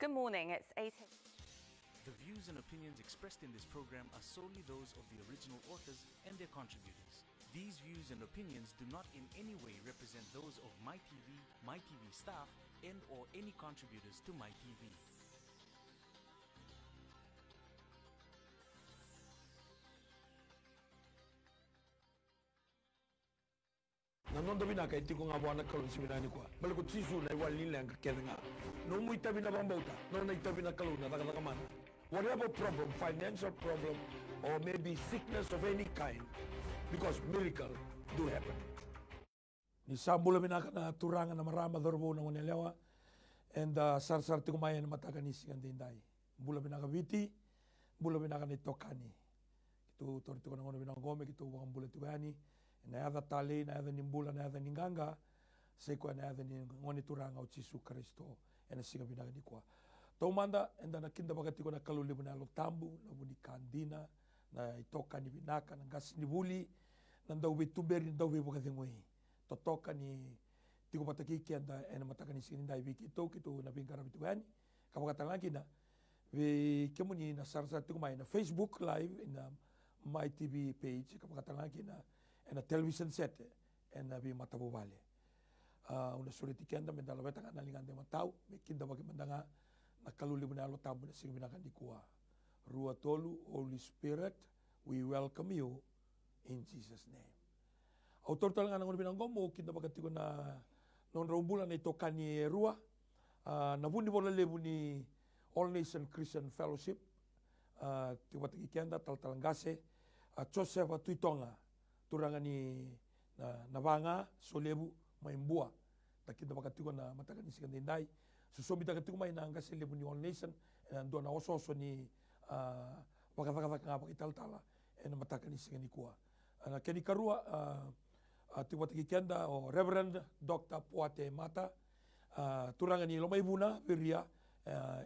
Good morning. It's 8. The views and opinions expressed in this program are solely those of the original authors and their contributors. These views and opinions do not in any way represent those of MyTV, MyTV staff, and or any contributors to MyTV. Nanondo bina kay tiko nga buwan nagkalun si binani ko. Balikot sisu na iwal nila ang kakeda nga. No mo itabi na bambauta, no na itabi na kalun na takatakaman. Whatever problem, financial problem, or maybe sickness of any kind, because miracle do happen. Ni sambula binaka na turangan na marama dorbo na ngunelewa, and sar-sar tiko mayan na matakanis ang dinday. Bula binaka viti, bula binaka ni tokani. Itu torito ko na ngono binaka gome, itu wakang bula tugani. Na ada tali, na ada nimbula, na ada ninganga, seko na ada ngoni turanga o Jesu Kristo, ena singa binaga di kwa. Tau manda, enda na kinda bagati ko na kaluli mo na tambu, na buni kandina, na itoka ni binaka, na gas ni buli, na daw bituberi, na daw bagati ngoi. Totoka ni tiko patakiki, enda ena mataka ni singa nindai biki ito, kito na bingkara bitugani, kapagatan lagi na, vi kemuni na sarsa tiko mai na Facebook live, na MyTV page, kapagatan lagi na, and a television set and bi matabu vale una suriti kenda menda lo betanga na lingande matau me kinda bagi mendanga na kaluli buna lo tabu na sing binakan di kuah rua tolu Holy Spirit we welcome you in Jesus name autor talangan ngon binang gomo kinda bagati ko na non rombulan ito kani rua na bundi bola lebuni All Nation Christian Fellowship tiba tagi kenda talangase Joseph Tuitonga turangan ni navanga solebu maimbua takita bakatiko na matakan ni sikandindai susobi takatiko mai na angka selebu ni All Nation and dona ososo ni bakataka nga bakital tala and matakan ni sikandikua ana keni karua tiba takikenda o Reverend Dr. Puate Mata turangan ni lomaibuna viria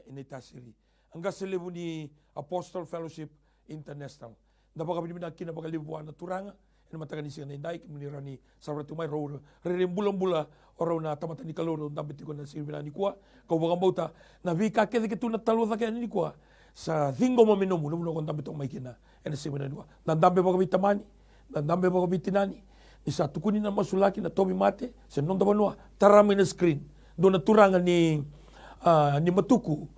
initasiri angka selebu ni Apostle Fellowship International na baka binimina kina baka libuan na turanga ina matakan ni singa indai menirani sabra tumai ro bulan-bulan orang na tamatan ni kaloro ndambe tiko na sirvina ni kwa kau baka bauta na vika kede ke tuna talu ta ni kwa sa thingo mo minomu no no ndambe to mai kina ina sirvina ni kwa ndambe baka bitamani ndambe baka bitinani ni sa tukuni na masulaki na tobi mate se non banua tarami na screen dona turanga ni matuku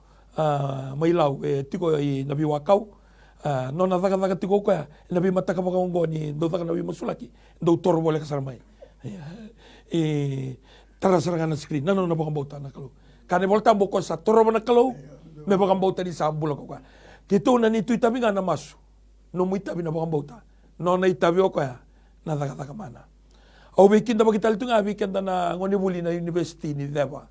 mailau tiko i nabi wakau non nadaga tiko kwa nabi mataka baka ngo ni dodaga nabi masulaki do toro boleh kasarmai tarasaranga na screen nano na baka bauta na kalau kane volta boko sa toro na kalau me baka bauta di sambula ko kwa kito na ni tu itabi na masu no mu itabi na baka bauta no na itabi ko ya nadaga mana au bikin da bagital tu ngabi kan na ngoni buli na university ni deba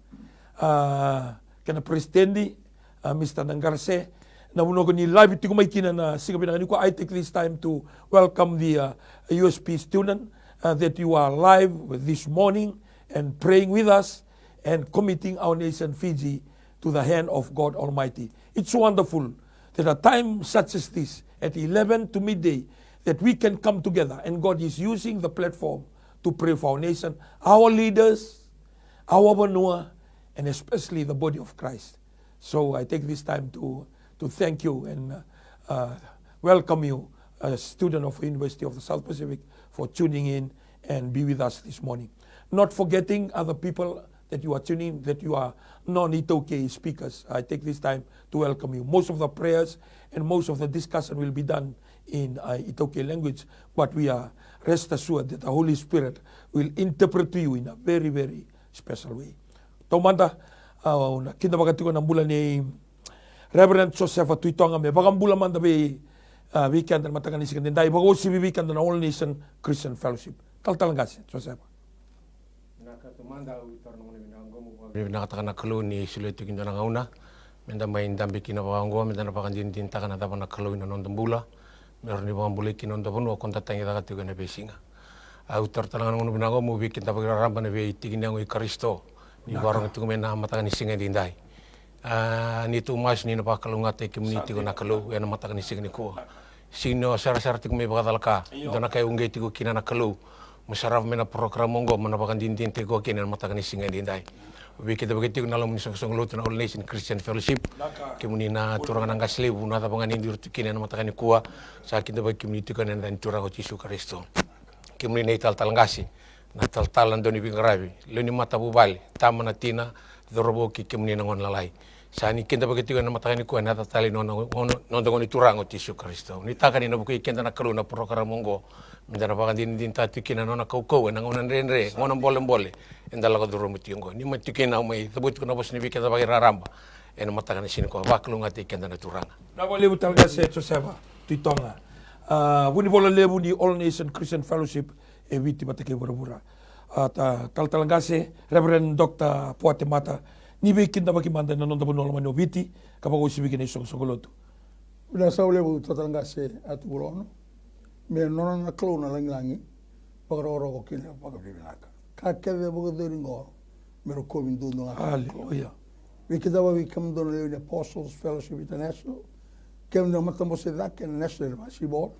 kana presidendi Mr. Nangarse na muno ni live tiko mai kina na singa binangani ko I take this time to welcome the USP student that you are live this morning and praying with us and committing our nation Fiji to the hand of God Almighty. It's wonderful that a time such as this at 11 to midday that we can come together and God is using the platform to pray for our nation, our leaders, our Vanua, and especially the body of Christ. So I take this time to thank you and welcome you, a student of University of the South Pacific, for tuning in and be with us this morning. Not forgetting other people that you are tuning, that you are non-Itoke speakers. I take this time to welcome you. Most of the prayers and most of the discussion will be done in Itoke language, but we are rest assured that the Holy Spirit will interpret to you in a very, very special way. Tomanda, kinda bagati ko ng bulan ni Reverend Joseph Tuitonga me bagambula man dabi weekend na matakan ni sikandin dai bago si weekend na All Nation Christian Fellowship talangasi Joseph nakatumanda utar no ni nango mo nakatakan na kalo ni suleto kinda na ngauna menda main dambi kina bawango menda na pakanjin tinta kana dapat na kalo ino non dambula meron ni bangambule kinon dabunu konta tangi dagat ko na besinga utar talangan no nango mo weekend ta pagraramba na be tigin ngo Kristo ni barang itu mena matakan ni singa dindai ni tu mas ni napakalunga te community ko nakalu yan matakan ni signi ko sino sar-sar ti ko may bakadalka do na kay unggay ti ko kinanakalu masarap mena program mo go manapakan din te ko kinan matakan ni singa dinday Ubi kita begitu kenal mun song lutu na All Nation Christian Fellowship. Kimuni na turang nang kaslebu na tapangan indir tukina na matakani kuwa sa kita bagi kimuni tukan na turang Yesus Kristo. Kimuni na tal ngasi na tal doni bingarabi. Leni mata bubali tama na tina dorobo ki kimuni na ngon lalai. Sani kita begitu na matakani kuwa na tatali non dongoni turang Yesus Kristo. Ni takani na buki kenda na karuna program mongo. Mendana pakan din tukina na kau na ngonan renre ngonan boleh endala ko duro mutingo ni matikina umay tabut ko na bos ni biketa bagi raramba en matakan sini ko baklu ngati kenda na turanga na wale butalga se Josepha titonga wuni bola lebu di All Nation Christian Fellowship e witi batake bura tal se Reverend Dr. Puate Mata ni bekinda baki manda na nonda bonola mano witi kapago sibikine sogolotu Bila sa lebu talga se aturono me nona na klona langi pagoro ko kile pagabinaka ka keve bogo doringo mero ko vindu no hallelujah we kidaba we come don the Apostles Fellowship International kem no matamo se da ke national basibol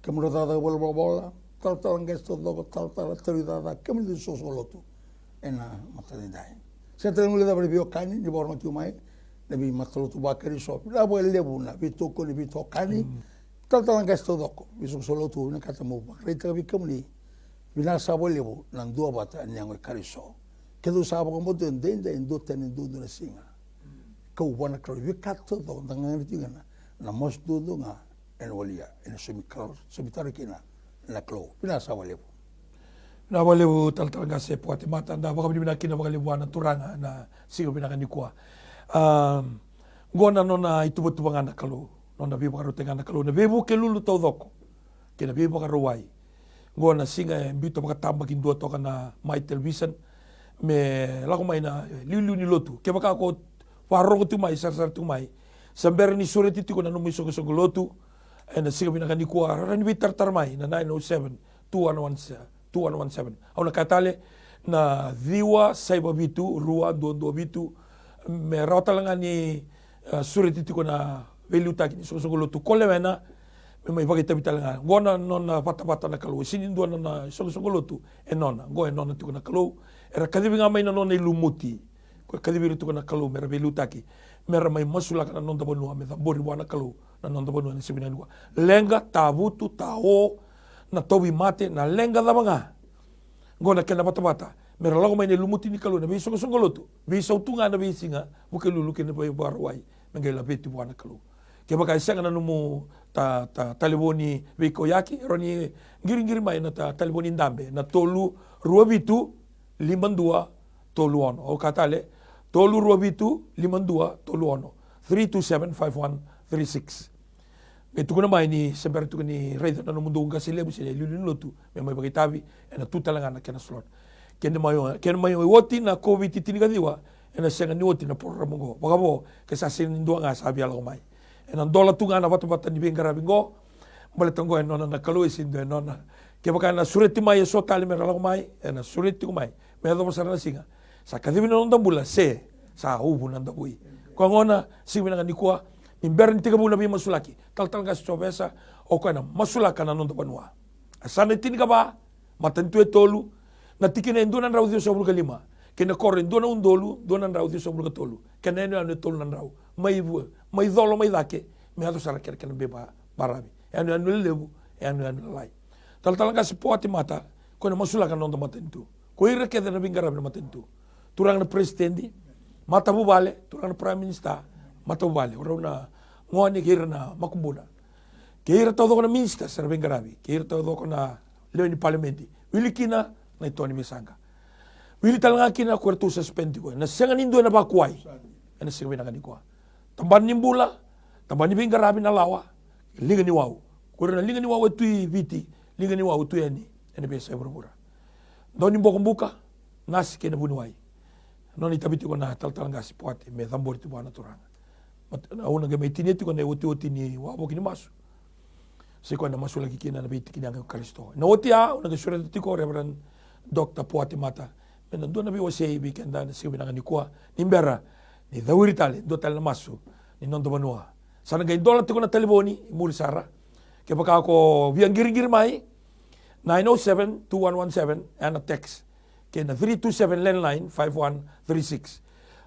kem ro da bola tal ngesto dogo tal autoridad kem di sosolotu ena matadai se tengo le da bio kani ni borno tu mai ne bi matolotu bakari so da bo lebuna bi to ko ni bi to kani tal ngesto dogo bi sosolotu na katamo bakari ta bi kamni Vina sabo levo nan dua bata nyangwe kariso. Kedu sabo ko moto ndende ndo tene ndo na singa. Ko wana kro vikato do ndanga tingana. Na mos do nga en walia en semikro sebitarikina na klo. Vina sabo levo. Na levo tal se Puate Mata nda baka bina kina baka levo na turanga na sigo bina kanikua. Ngona nona itu betu bangana kalo. Nona bibo karo tengana kalo. Na bibo ke lulu tau doko. Kena bibo karo wai. Ngona singa mbito makatamba kindua toka na my television me lako mai na liu ni lotu ke baka ko warong tu mai sar tu mai samber ni sore titi ko na no miso so lotu and singa bina kan ko ran bitar mai na 907 2117 au na katale na viwa saiba bitu rua do bitu me rota langa ni sore titi ko na veluta ki so lotu kolewena me mai pagi tabi talanga ngona nona pata na kalau sini dua nona songo lotu nona go nona tu na kalau era kadibi nga mai na nona ilumuti ko kadibi tu na kalau mera belutaki mera mai masula kana nonda bonua me tambori wana kalau na nonda bonua ni sebina lua lenga tabutu tao na tobi mate na lenga da banga ngona kena pata mera lago mai ni lumuti ni kalau na bi songo lotu bi sautunga na bi singa buke lulu kena bai barwai mengela beti wana kalau ke baka isanga na numu ta taliboni wiko yaki roni ngiri mai na taliboni ndambe na tolu ruabitu 52 tolu ono o katale tolu ruabitu 52 tolu ono 3275136 itu kuna mai ni semper tu ni rei na mundo nga sile bu sile lulu lotu me mai bagi tabi ena tutalanga na kena slot ken mai woti na covid tini kadiwa ena senga ni woti na program ngo bagabo ke sa sin ndo nga sabi ala mai en dola tunga na bata ni bengara bingo bale tongo en nona na kaloi sindo en nona ke baka na sureti mai so tali mera mai en sureti mai me do masara singa sa kadibi no ndambula se sa ubu nanda bui ko ngona sibina ni kwa imberin tiga bula bi masulaki tal gas chobesa o kana masulaka na nondo banua asane tini ka ba matantu etolu na tikine ndona raudio sobru kalima kena korre ndona undolu ndona raudio sobru katolu kena no ane tolu nan rau mai dolo mai dake me ado sara kera kena beba barabi anu lebu anu lai tal gas Puate Mata ko na masulaka nondo matentu ko ira keda na bingara na matentu turang na presidente mata bubale turang na prime minister mata bubale ora na ngoni kira na makumbuna kira todo na minister sara bingarabi kira todo na leoni parlamenti wilikina na itoni misanga wili talanga kina kwartu suspendi ko na senga nindo na bakwai ena senga na kaniko tamban nimbula tamban ni bingarabi na lawa linga ni wau kurna linga ni wau tu viti linga ni wau tu eni besa berbura doni mboko mbuka nasi kena bunuai noni tabiti ko na talanga si Puate me tambor tu bana turanga una ga metini tu ko na oti ni wabo kini masu se ko na masu lagi kina na biti kina ga Kristo na oti una ga sura tu ko Reverend Dr. Puate Mata men do na bi wase bi kenda na sibina ni kwa nimbera ni dawiri tale do tale masu ni nondo banua sana ga indola tu ko na telefoni muri sara ke baka ko biang giri mai 907-2117 and a text Kena 327 landline 5136.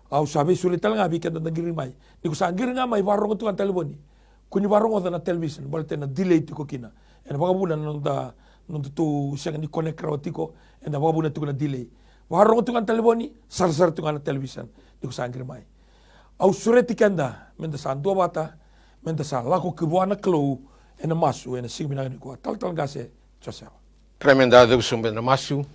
Au sabi sulit talaga bikin tentang giring mai. Ni kusa giring mai warung tu kan telefoni. Kuni warung oda na television balte na delay tiko kina. Ena baka buna nonta tu siang ni connect rawatiko. Ena baka buna tu na delay. Warung tu kan telefoni sar tu kan television. Ni kusa giring mai. Au sureti kenda menda sa dua bata menda sa lako kebuana kelu ena masu ena sing binang ni kuat. Tal gase Joseph. Tremenda do sumbe na masu.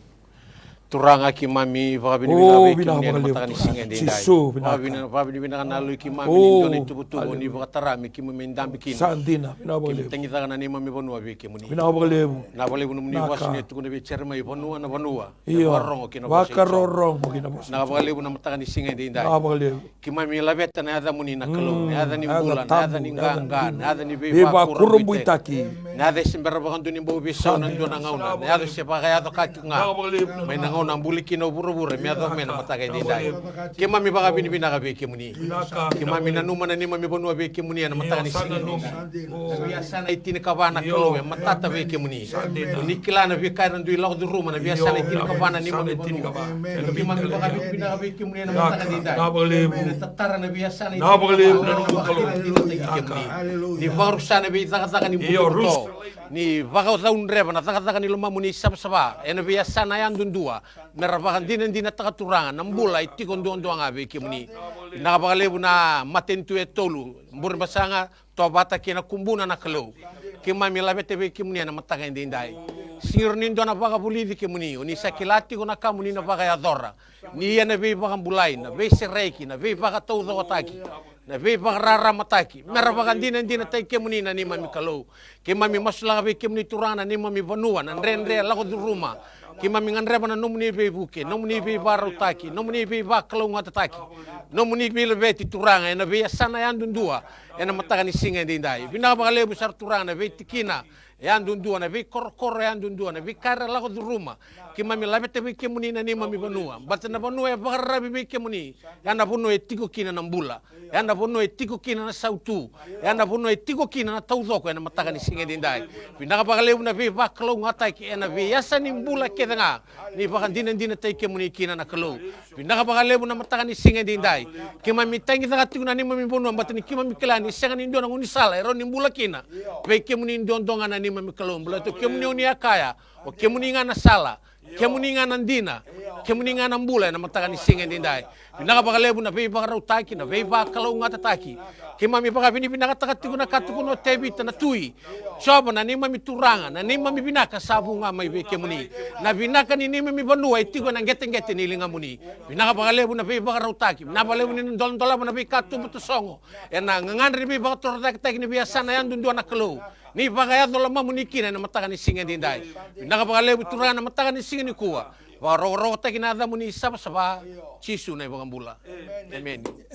Turanga ki mami Oh, bina bina mataka ni singa di dai. Sisu, bina. Bina nalu ki mami Oh, ni tu ni bakatara mi ki mami ndambi ki. Sandina, bina bale. Tengi taka na ni mami bonua bi ki muni. Bina bale. Na bale bunu ni Naka. wasni tu kuna bi cerma i bonua na bonua. Iyo. Warong ki na Wakarorong mo kina boss. Na bale bunu mataka ni singa di dai. Na bale. Ki mami labeta na ada muni na kalo, na ada ni bulan, na ada ni ganga, na ada ni Beba kurumbu itaki. Na ada simbara bakandu ni bo biso na ndo na ngauna. Na ada siapa kaya to kaki nga. May na ngauna mbuli kino buru-buru mi ada mena mataka di dai. Ki mami baka bini bina ka be ki muni. Ki mami na numa na ni mami bonua be ki muni na mataka ni singa. Biasa na itini kabana kalo ya matata be ki muni. Ni kilana be kairan du lagu du ruma na biasa na itini kabana ni mami bonua. Ki mami baka bini ka be ki muni na mataka di dai. Na bale. Tatara na biasa na Na bale. ni baru sana be taka ni buto ni baka taun reba na taka ni luma muni saba ena biasa na yan dundua merabakan dina taka turangan nambula itikon doang abe ki muni na bakalebu na matentu etolu mbur basanga to bata kina kumbuna na kelo ki mami labete be ki muni na mataka indai sir nindo na baka bulidi ki muni ni sakilati ko na kamuni na baka ya dora ni yana be baka bulai na be sereki na be baka tau ataki na be baka rara mataki merabakan dina tay ki muni na ni mami kalo ki mami masla be ki muni turana ni mami vanua na rendre lako du rumah ki mami nganreba na nomuni be buke nomuni be barutaki nomuni be bakalo ngatataki nomuni be lebeti turanga ena be sana yandundua ena mataka ni singa ndai bina bakale besar turanga be tikina yandundua na be kor yandundua na be kara lako du rumah ki mami labete be ki muni na ni mami banua batna banua ya bakara be ki muni yanda bono etiko kina na mbula yanda bono etiko kina na sautu yanda bono etiko kina na taudoko ena mataka ni singa ndai bina bakale na be bakalo ngataki ena be yasa ni mbula kedanga ni bakan dina tay ke muni kina na kalo pinaka bakalebu na mataka ni singa dindai ke mami tangi taka tiguna ni mami bonu ambatani ki mami kelani senga ni ndona nguni sala ero ni mbula kina pe ke muni ndondonga na ni mami kalo mbula to ke muni oni akaya o ke muni ngana sala ke muni ngana ndina ke muni ngana mbula na mataka ni singa dindai pinaka bakalebu na pe bakara utaki na pe bakalo ngata taki ke mami baka bini pinaka taka tiguna katukuno tebi tana tui soba na ni mami turanga na ni mami binaka sabu nga mai be ke muni na binaka ni mami banua itigo na ngete ni linga muni binaka bakalebu na be bakara utaki na balebu ni ndol-ndola na be katu butu songo ena ngangandri be bakara utaki ni biasa na yan dundua na kelo ni bakaya dola mamuni kina na mataka ni singa dindai binaka bakalebu turanga na mataka ni singa ni kuwa waro taki na ada muni saba cisu na ibang bula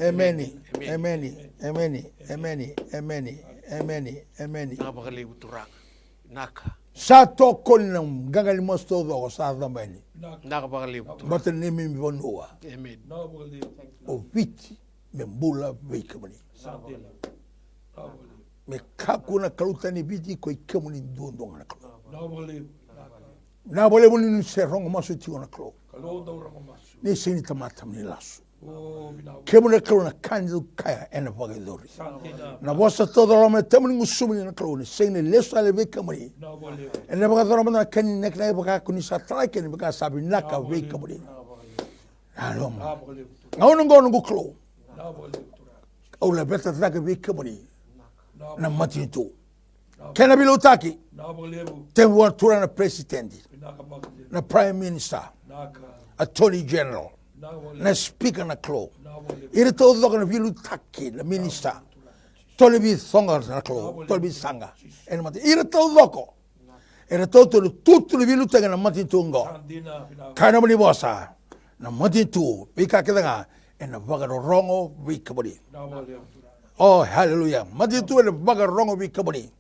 amen napakalibu turang naka sa tokol ng gagal mo todo sa damani nakapakalibu batal ni mi bonua amen o viti me mbula vekamani me kakuna kaluta ni viti ko ikamuni ndondong na klo na bole buni serong masu ti ona klo ni sini tamatam ni lasu kemuna klo na kanzu kaya ena pagadori na bosa todo lo metamo ni ngusumi na klo ni sini leso ale vekamani ena pagadora na kan nek na baka kuni sa traike ni baka sabi naka vekamani alom ngawon ngon klo au la beta traka vekamani na matito kena bilotaki temwa tura na president na prime minister attorney general na speaker na klo ire todo na bilotaki na minister tolibi songa na klo tolibi sanga en mati ire todo ko ire todo tutto le bilotaki na matito ngo kana mali bosa na matito bika kedanga en bagaro rongo bikabodi oh hallelujah matito le bagaro rongo bikabodi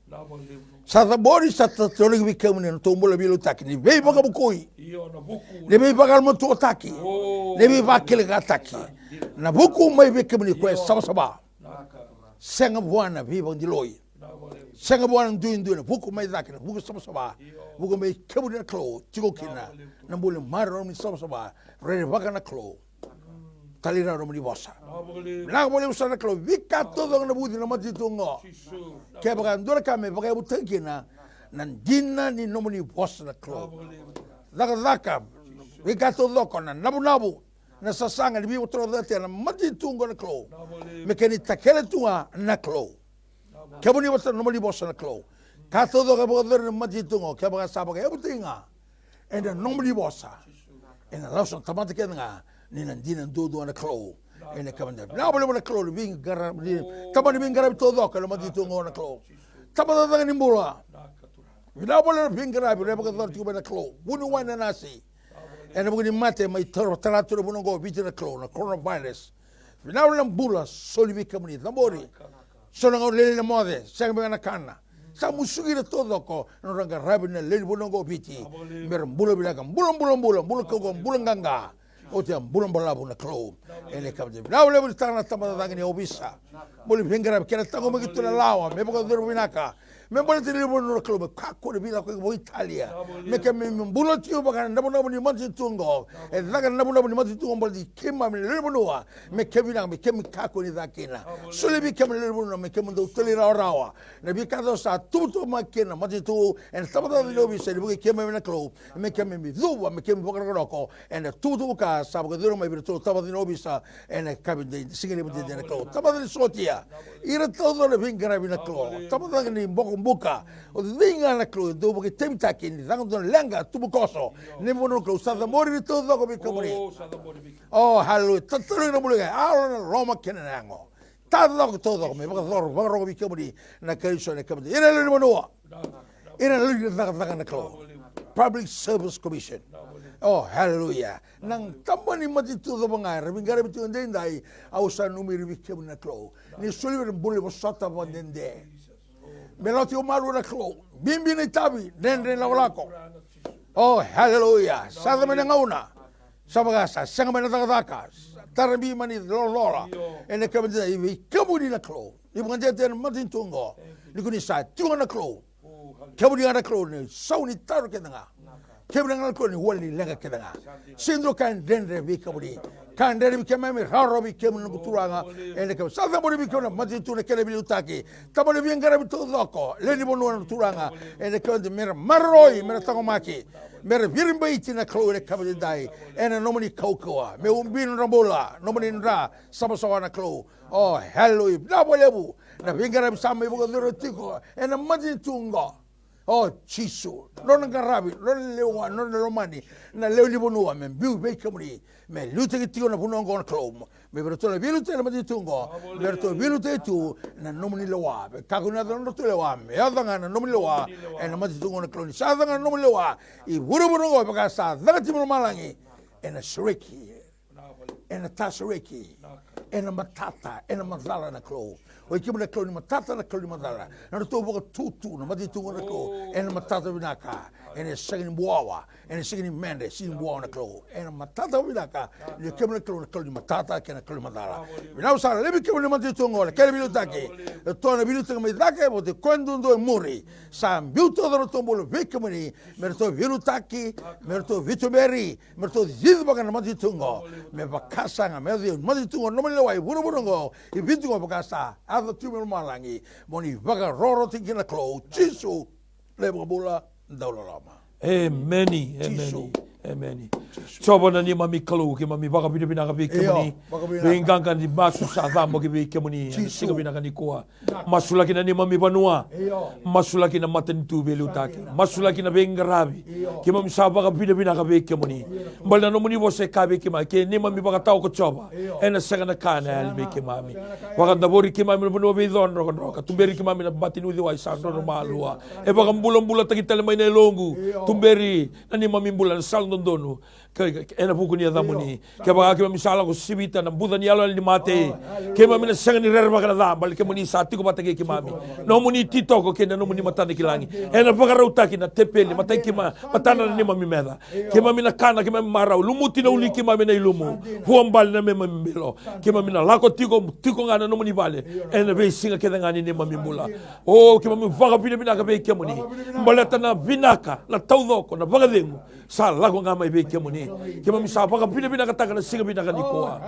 Sata bori sata tole bikamuni no tombola bilo taki ni vei baka bukoi ne vei baka mo to taki ne vei baka le taki na buku mai bikamuni ko saba senga buana vi bang diloi Senga buana duin buku mai dakina buku sama buku mai kebu na klo chigo kina na bule maro ni sama rene baka na klo talira ro ni bosa na bole usana klo vika todo na budi na mati tungo ke baka ndora kame baka buta kina nan dinna ni no ni bosa na klo daka vika todo kona nabu na sasanga ni bi utro date na mati tungo na klo me keni takele tunga na klo Kebuni wata nomali bosa na klo. Ka todo ka boga na mati tungo ke baga sa baga ebutinga. Enda nomali bosa. Ena lausan tamata ke nga ni nandina dodo na klo. Ena kabanda. Na bole na klo bing gara tamani bing gara todo ka mati tungo na klo. Tamata da ni mbola. Na bole bing gara bi baga dor tuba na klo. Bunu wana nasi. Ena bugi mate mai toro taratura bunu go biti na klo na coronavirus. Na bole mbula solibi kamuni tambori. Sono ngau lele na mode, sang bengana kana. Sa musugira todo ko, no ranga rabina lele bunongo biti. Mer bulo bilaga, bulo ko bulo ganga. O te bulo balabu na klo. Ele kabde. Na ole bu tana tamada dangani obisa. Boli vengara kera tango magitu na lawa, me boka dor binaka. Me bole te lele buno klo, ka ko de bila ko Italia. Me ke me bulo tio baka na buno ni manzi tungo. E daga na buno ni manzi tungo boli kema me lele buno. Me ke bina me ke ka ko ni dakina. Sole bi ke me lele buno me ke mundo tele rawa. Na bi ka do sa tuto makena manzi tu en tamada de obisa de boka kema me na klo. Me ke me duwa me ke me boka roko. En tuto ka sa boka dor me bi to tamada de obisa en kabinde singene bi de na klo. Tamada de sotia. Ira todo le vengara bina klo. Tamada ni boko buka o dinga na klo do porque temta que ni dang don lenga tu bukoso ne mono klo sa da mori to do ko bi komori oh hallelujah tatlo na bulega ala roma kenango ta do to do me ba do ba bi komori na kaiso na kamde ina le mono ina le da na klo public service commission oh hallelujah nang tamani mati tu do bangai rabingara bi tu ndai au sa numeri bi komori na klo ni soliver bulle bo sota bondende Meloti o malu na klo. Bimbi ni tabi. Dendre na walako. Oh, hallelujah. Sada mena ngauna. Sabagasa. Sanga mena takataka. Tarabi mani lola. Ene kabenda iwi. Kabudi na klo. Ibu kanjete na matin tungo. Nikuni sa. Tunga na klo. Kabudi na klo ni. Sauni taru ketanga. Kabudi na klo ni wali lenga ketanga. Sindro kan dendre bi kabudi. Kan dendre bi kemame. Haro bi kemame na kuturanga. Ene kabudi. Sada mori bi kemame. Matin tunga kele bi utaki. Tamani bi ngara bi todoko. Leni bonu na kuturanga. Ene kabudi mera maroi. Mera tangomaki. Mera virimba iti na klo ene kabudi dai. Ene nomani kaukawa. Me umbin rambola. Nomani nra. Sabasawa na klo. Oh, hallelujah. Na bolebu. Na vingara bi sama ibu kaduro tiko. Ene matin tunga. Oh, Chisu. Non ngarabi, non lewa, non romani. Na leo ni bonua men biu be kamri. Me lute ki tio na bunongo na klom. Me berto na bilu te na mati tungo. Berto bilu te tu na nomni lewa. Ka kuna na to lewa. Me adanga na nomni lewa. E na mati tungo na kloni. Sa adanga na nomni lewa. I buru bonongo baka sa daga timo malangi. E na shiriki. E na tasiriki. E na matata. E na mazala na klo. O i kima na klo ni matata na klo ni madala. Na to boka tutu na mati tungo na klo. E na matata vinaka. E na sagini buawa. E na sagini mende. Sagini buawa na klo. E na matata vinaka. Ni kima na klo ni matata. Ke na klo ni madala. Vinau sara. Lebi kima ni mati tungo. Kele bilu taki. To na bilu taki maidake. Bote kwendundo e muri. Sa mbiuto dara tombolo vekima ni. Merto bilu taki. Merto vitumeri. Merto zidbaka na mati tungo. Me bakasa nga. Me mati tungo. Nomani lewa i buru burungo. I vitungo bakasa. Ada tume malangi moni vaga roro tiki na klo Chisu lebo bola daula lama. Amen. Amen. Coba na ni mami kalau ke mami baka bina bina kabi kemuni. Bingangkan di masu saham bagi bi kemuni. Singa bina kan ikua. Masulaki na ni mami banua. Masulaki na maten tu belu taki. Masulaki na bengarabi. Ke mami sahaba ka bina bina kabi kemuni. Balna no muni bose kabi kema ke ni mami baka tau ko coba. Ena sanga na kana alme ke mami. Baka dabori ke mami banua be don ro ka tumberi ke mami na batinu di wa sandro no malua. E baka bulan-bulan taki tele mai na longu. Tumberi na ni mami bulan sal dondono ena buku ni adamuni ke ba ke misala ko sibita na buda ni alo ni mate ke ma mina sanga ni rerba kana da bal ke muni sati ko batake ki mami no muni tito ko ke no muni matana ki langi ena pagarauta ki na tepeli matai ki ma matana ni mami meda ke ma mina kana ke ma marau lumuti na uli ki mami na ilumu huambal na me mami milo ke ma mina lako tiko ngana no muni vale ena be singa ke ngani ni mami mula o ke mami vaga bina ka be ke muni mbaleta na vinaka na taudoko na vagadengu sa lago nga mai be ke muni ke mami sa vaga bina ka taka na singa bina ka nikoa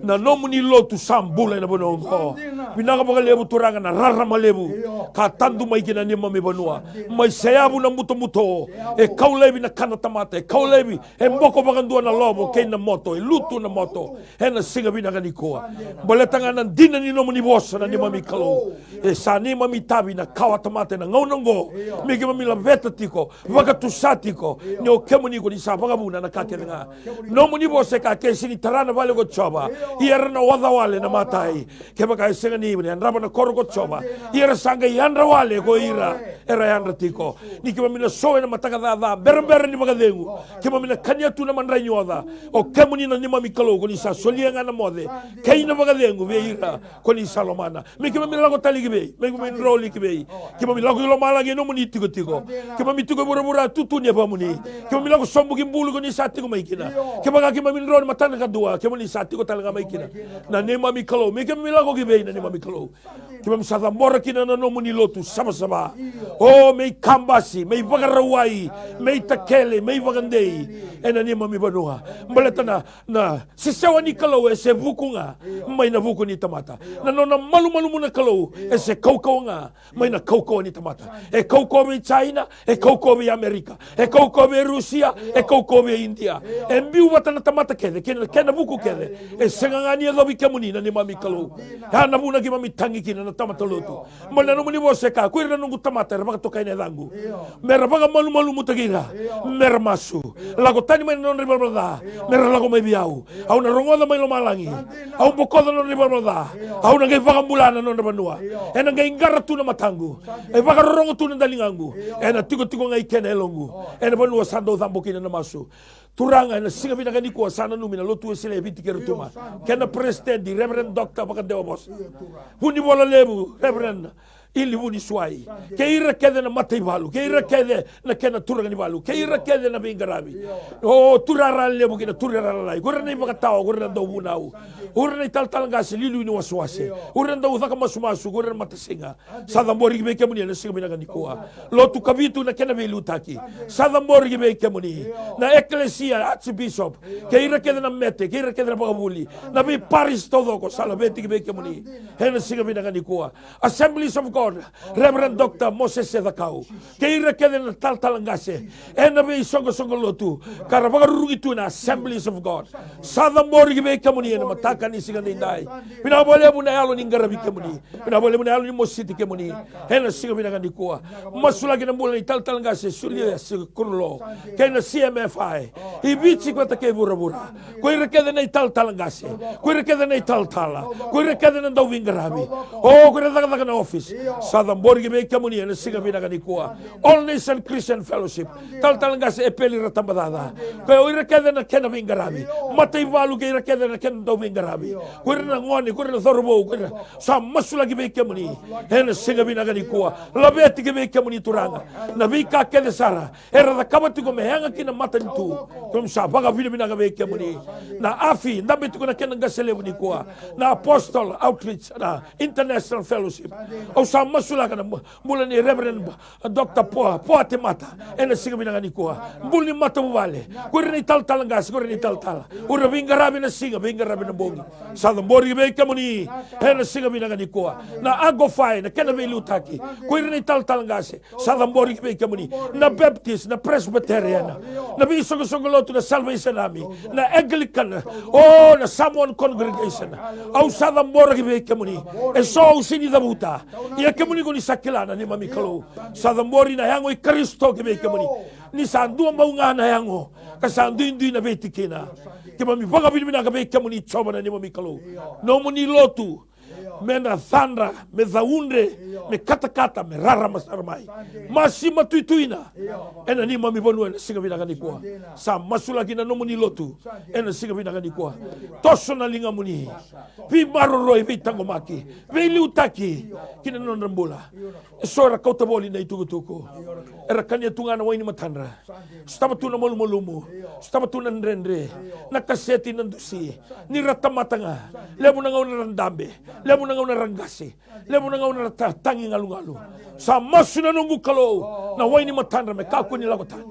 na no muni lotu sambula na bono ko bina ka vaga lebu turanga na rara malebu ka tandu mai kina ni mami banua mai sayabu na muto e kaulebi na kana tamata e kaulebi e mboko bagandua na lobo ke na moto e lutu na moto e na singa bina ka nikoa boleta nga na dina ni no muni bosa na ni mami kalau e sa ni mami tabi na kawa tamata na ngaunango mi ke mami la veta tiko vaga tusatiko ni o kemuni ko ni sa vaga buna na ka ke nga no muni bosa ka ke sini tarana vale go choba iera na wada wale na matai ke baka senga ni ni raba na koro go choba iera sanga yandra wale go ira era yandra tiko ni ke mami na soe na mataka da berber ni baga dengu ke mami na kanya tu na mandra nyoda o kemuni na ni mami kalau ko ni sa solia nga na mode ke ina baga dengu ve ira ko ni salomana mi ke mami lago tali be me mami roli ke be ke mami lago lo mala ge no muni tiko ke mami tiko bura tutu ni ba muni ke mami lago sombu ki mbulu ko ni sa tiko mai kina ke baga ke mami roli matana ka dua ke mami sa tiko talaga mai kina na ni mami kalau mi ke mami lago ke be na ni mami kalau ke mami sa mora kina na no muni lotu sama o me kambasi me bagarawai me takele me bagandei ena ni mami banua mbaleta na sisawa ni kalau e se bukunga mai na buku ni tamata na nona malu muna kalau e se kaukau nga mai na kaukau ni tamata e kaukau be China e kaukau be Amerika e kaukau be Rusia e kaukau be India e mbiu bata na tamata kede kena buku kede e sengangani adobi kemuni na ni mami kalau ha na buna ki mami tangi kina na tamata lotu mana no muni boseka kuira nungu tamata raba to kaine dangu mera baga malu mutagira mera masu lago tani mai non ribal da mera lago mai biau au na rongoda mai lo malangi au bokoda non ribal da au na ngai baga bulana non banua e na ngai ngara tu na matangu e baga rongo tu na dalingangu e na tiko ngai kene longu e na banua sando thambo kina na masu turanga na singa bina kani ko sana numina lotu esele biti kerutuma kena president di reverend doctor baka dewa bos huni bola lebu reverend ili wuni swai ke ira kede na matai balu ke ira kede na kena turanga ni balu ke ira kede na bingarabi o turara lebu kina turara lai gorra nei baka tawa gorra do bunau gorra nei tal ngasi lilu ni waswase gorra do thaka masumasu gorra matasinga sadambori be kemuni na singa bina kani ko lotu kabitu na kena be lutaki sadambori be kemuni na eklesia archbishop ke ira kede na mete ke ira kede na bagabuli na be paris todo ko sala beti be kemuni hena singa bina kani ko Assemblies of God Reverend Dr. Moses Sedakau ke ira kede na tal ngase ena be songo lotu kara bagarugi tu na Assemblies of God sadambori be kemuni na mataka ni singa ndai bina bole buna alo ni ngarabi kemuni bina bole buna alo ni mositi kemuni hena singa bina kani ko masula kina bula tal ngase sulia kurlo ke na CMFI ibichi kwata ke bura ko ira kede na tal ngase ko ira kede na tala ko ira kede na do wingarabi o ko ira daga na office sadambori be kemuni na singa bina kani ko All Nation Christian Fellowship tal ngase epeli ratambada ko ira kede na kena wingarabi matai valu ke ira kede na kena do wingarabi ko ira na ngoni ko ira thorbo ko ira sa masula ke be kemuni hena singa bina kani ko labeti ke be kemuni turanga na be ka kede sara era da kabati ko mehanga kina matantu kom sa baga bina be kemuni na afi ndabe ko na kena ngasele ni ko na Apostle Outreach na International Fellowship o sa masula kana mula ni Reverend Dr. Poa Temata ena singa bina kani ko mbuli mata wale ko ira ni tal ngas ko ira ni tal ura bingarabi na singa bingarabi na bongi sa mbori be kemuni ena singa bina kani ko na agofai na kena be lutaki ko ira ni tal ngase sa mbori be kemuni na Baptist na Presbyterian na bi songo lotu na Salvation Army na Anglican na Samoan Congregation au sa mbori be kemuni e so usini da buta ia kemuni ko ni sakilana ni mami kalau sa mbori na yango i Kristo ke be kemuni ni sandu maunga na yango ka sandu indi na betikina ke mami baga bina ka be kemuni choba na ni mami kalau no muni lotu Mena thandra, me zaunre, me katakata, me rara masaramai. Masi matuituina. Ena ni mami bonu ena singa vinaka ni kua. Sa masulaki na nomu ni lotu. Ena singa vinaka ni kua. Toso na linga muni. Vi maroroi, vi tangomaki. Vi liutaki. Kina nonrambula. Sora kauta boli na itukutuku. Era kanya tungana waini matandra. Stama tuna molumolumu. Stama tuna nrendre. Nakaseti nandusi. Ni ratamatanga. Lebu na ngau na randambe. Lebu na ngau na rangasi. Lebu na ngau na tangi ngalu-ngalu. Sa masu na nungu kalau. Na waini matandra me kaku ni lakotani.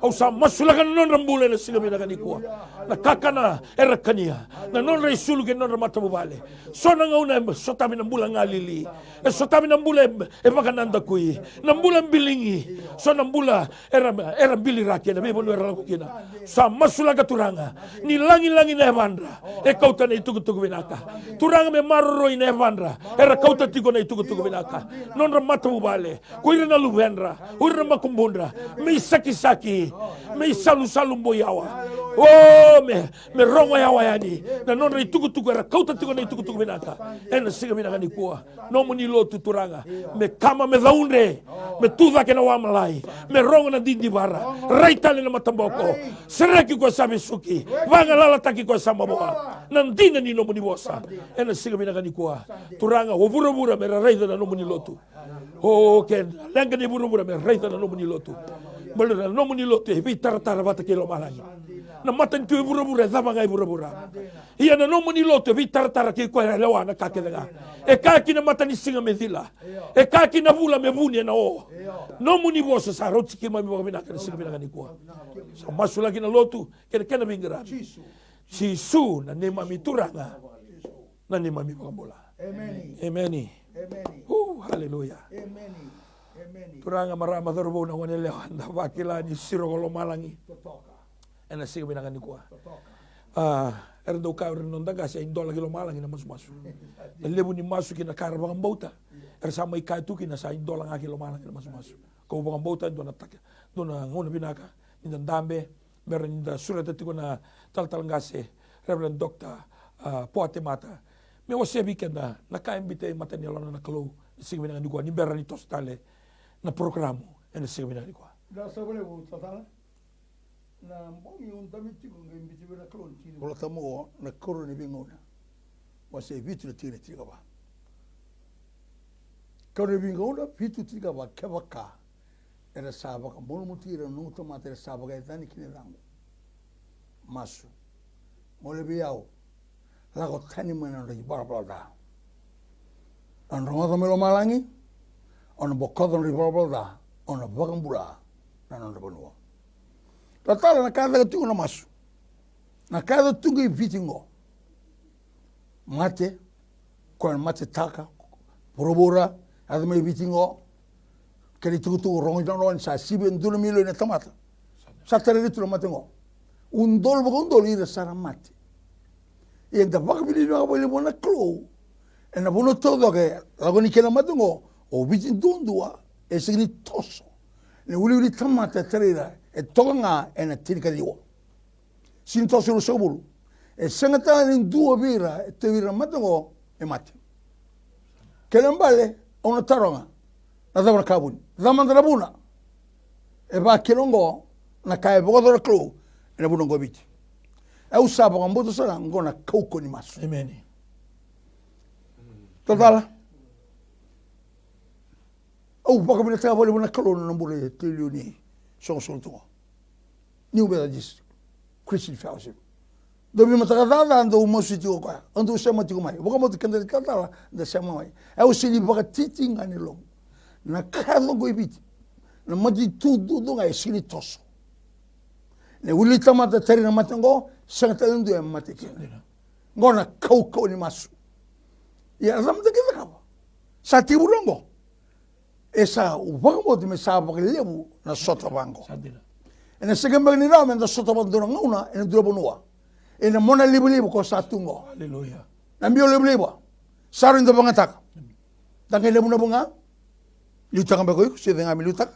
Au sa masulakan non rambule na singa mina kanikua. Na kakana era kania. Na non reisulu ke non ramata mubale. So na ngauna sotami na mbula ngalili. Sotami na mbula makananda kui. Na mbula mbilingi. So na mbula era mbili raki na bebo no era lako kina. Sa masulaka turanga. Ni langi na evandra. Kauta na itukutuku binaka. Turanga me maroroi na evandra. Era kauta tiko na itukutuku binaka. Non ramata mubale. Kuira na lubendra. Kuira na makumbundra. Me saki. Me salu boyawa. Oh me rongo yawa yani. Na non rei tuku era kauta tiko na tuku binaka. Ena singa binaka ni kua. No muni lotu turanga. Me kama me zaunre. Me tuda ke na wamalai. Me rongo na dindi bara. Raitale na matamboko. Sereki kwa sabi suki. Vanga lala taki kwa samaboa. Nandina ni no muni bosa. Ena singa binaka ni kua. Turanga wabura me raida na no muni lotu. Oh ken lenga ni bura me raida na no muni lotu. Malura no muni lotu e tara bata ke lo malangi. Na matan tu bura zama ngai bura. Ia na no muni lotu e tara ke ko lewa na kakelenga. E kaki na matan singa medila. E kaki na bula me buni na o. No muni bosa sa rotsi ke mami ba mina ka singa mina ni ko. Sa masula kina lotu ke na bingra. Sisu na ne mami turanga. Na ne mami bola. Amen. Hallelujah. Turanga marama dorbo na wane leo na wakila ni siro kolo malangi. Ena siga binaka ni kuwa. Erdo ka renonda kasi indola kilo malangi na masu. Lebu ni masu kina karabang bauta. Sama ikai tu kina sa indola nga kilo malangi na masu. Kau bang bauta do na tak do na ngona binaka ni dambe meron da surat tiko na tal ngase Reverend Dr. Poate Mata. Me wasebi kenda nakaimbite mata ni lona na kalo siga binaka ni kuwa ni berani tostale. Na programo ena siga mina ni kwa. Da sabole bu tatala. Na momi un tamiti ko ngi biti bena klon ti. Wala tamo na koro ni bingona. Wase vitu na tire tiga ba. Koro bingona vitu tiga ba kebaka. Era saba ka bolu mutira no tomate era saba ga tani kine lango. Masu. Mole biao. Lago tani mana ro barabada. Anrongo melo malangi. Ona bokodon rivolvo da, ona bagambula, na non bonua. Tatala na kada tu na masu. Na kada tu ngi vitingo. Mate, kon mate taka, probora, adme vitingo. Keri tu rongi non sa siben dulu milo na tamata. Sa tere tu mate ngo. Undol bogondol ira sara mate. E da bagabili no abole bona klo. E na bono todo ke lagoni kena mate ngo. O vitin dundua e signi toso. Ne uli tamata terera e tonga e na tirika diwa. Sin toso lo sobulu. E sengata ni dua vira e te vira matango e mate. Kelembale ona taronga. Na dama kabuni. Dama ndabuna. E ba kelongo na kai bogodora klo e na bunongo biti. E usaba ngamboto sala ngona kauko ni masu. Amen. Totala. Au baka mina tava le bona kalona na mbole telioni so to New Methodist Christian Fellowship do mi mata dada ando mo sitio kwa ando sema tiko mai boka mo tikende kala da sema mai au sili baka teaching anelo na kado go ibiti na mati tudo do ngai sili toso ne uli tamata teri na matango sangata ndo ya mateke ngona kau ni masu ya zamta kida ka sa tiburongo esa ubango de mesa lebu na soto bango ena segamba ni ramen da soto bango na nguna ena duro bonua ena mona libu ko satungo Hallelujah. na mbio libu sarin do bangata danga lebu na bunga lutanga ba ko se denga mi lutaka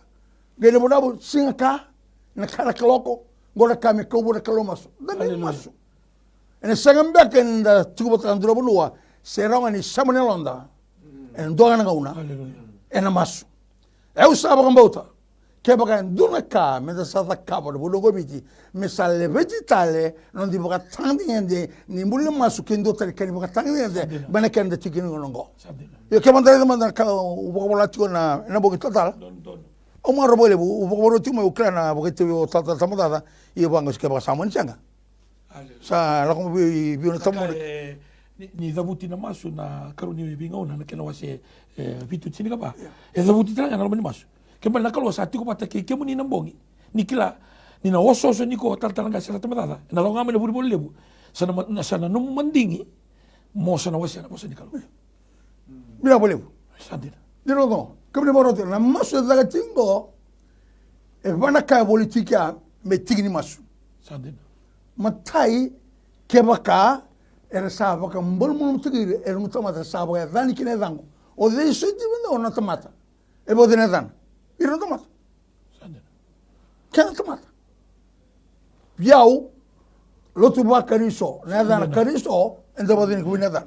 gele mo nabu singaka na kala kaloko ngora kame ko bo na kalomaso danga masu ena segamba ken da tubo tan duro bonua Serão ni samane londa. En doga na una. En masu. Eu saba kambota. Che baka nduna ka me da sa ka ba bo logo biti. Me sa le vegetale non di baka tangi ende ni mulle masu kendo tar kan baka tangi ende bana kan da tikini ngongo. Yo che mandare da mandar ka u baka la na bo total. O ma robo le bu baka ro timo Ucraina baka te o total tamada io bango che baka saman changa. Sa la como vi una tamo ni dabuti na masu na karuni binga una na kena wase vitu chini ka ba. E dabuti tanga na masu. Kembali nakal wasa tiko pata ke muni nambongi nikila nina oso niko tal nga sala tamada na lo ngame buri bol lebu sana num mandingi mo sana wasa na bosa nikalo mira bolebu sandina dilo no kembali borote na masu daga tingo e bana ka politika me tigni masu sandina matai kebaka era saba ka mbol mul tigire era mutamata saba ya dani kine dango o de isso divino na tomata e bodene dan Iro tomata. Kena tomata. Yau lotu ba kariso, nada kariso, enda badini kubina da.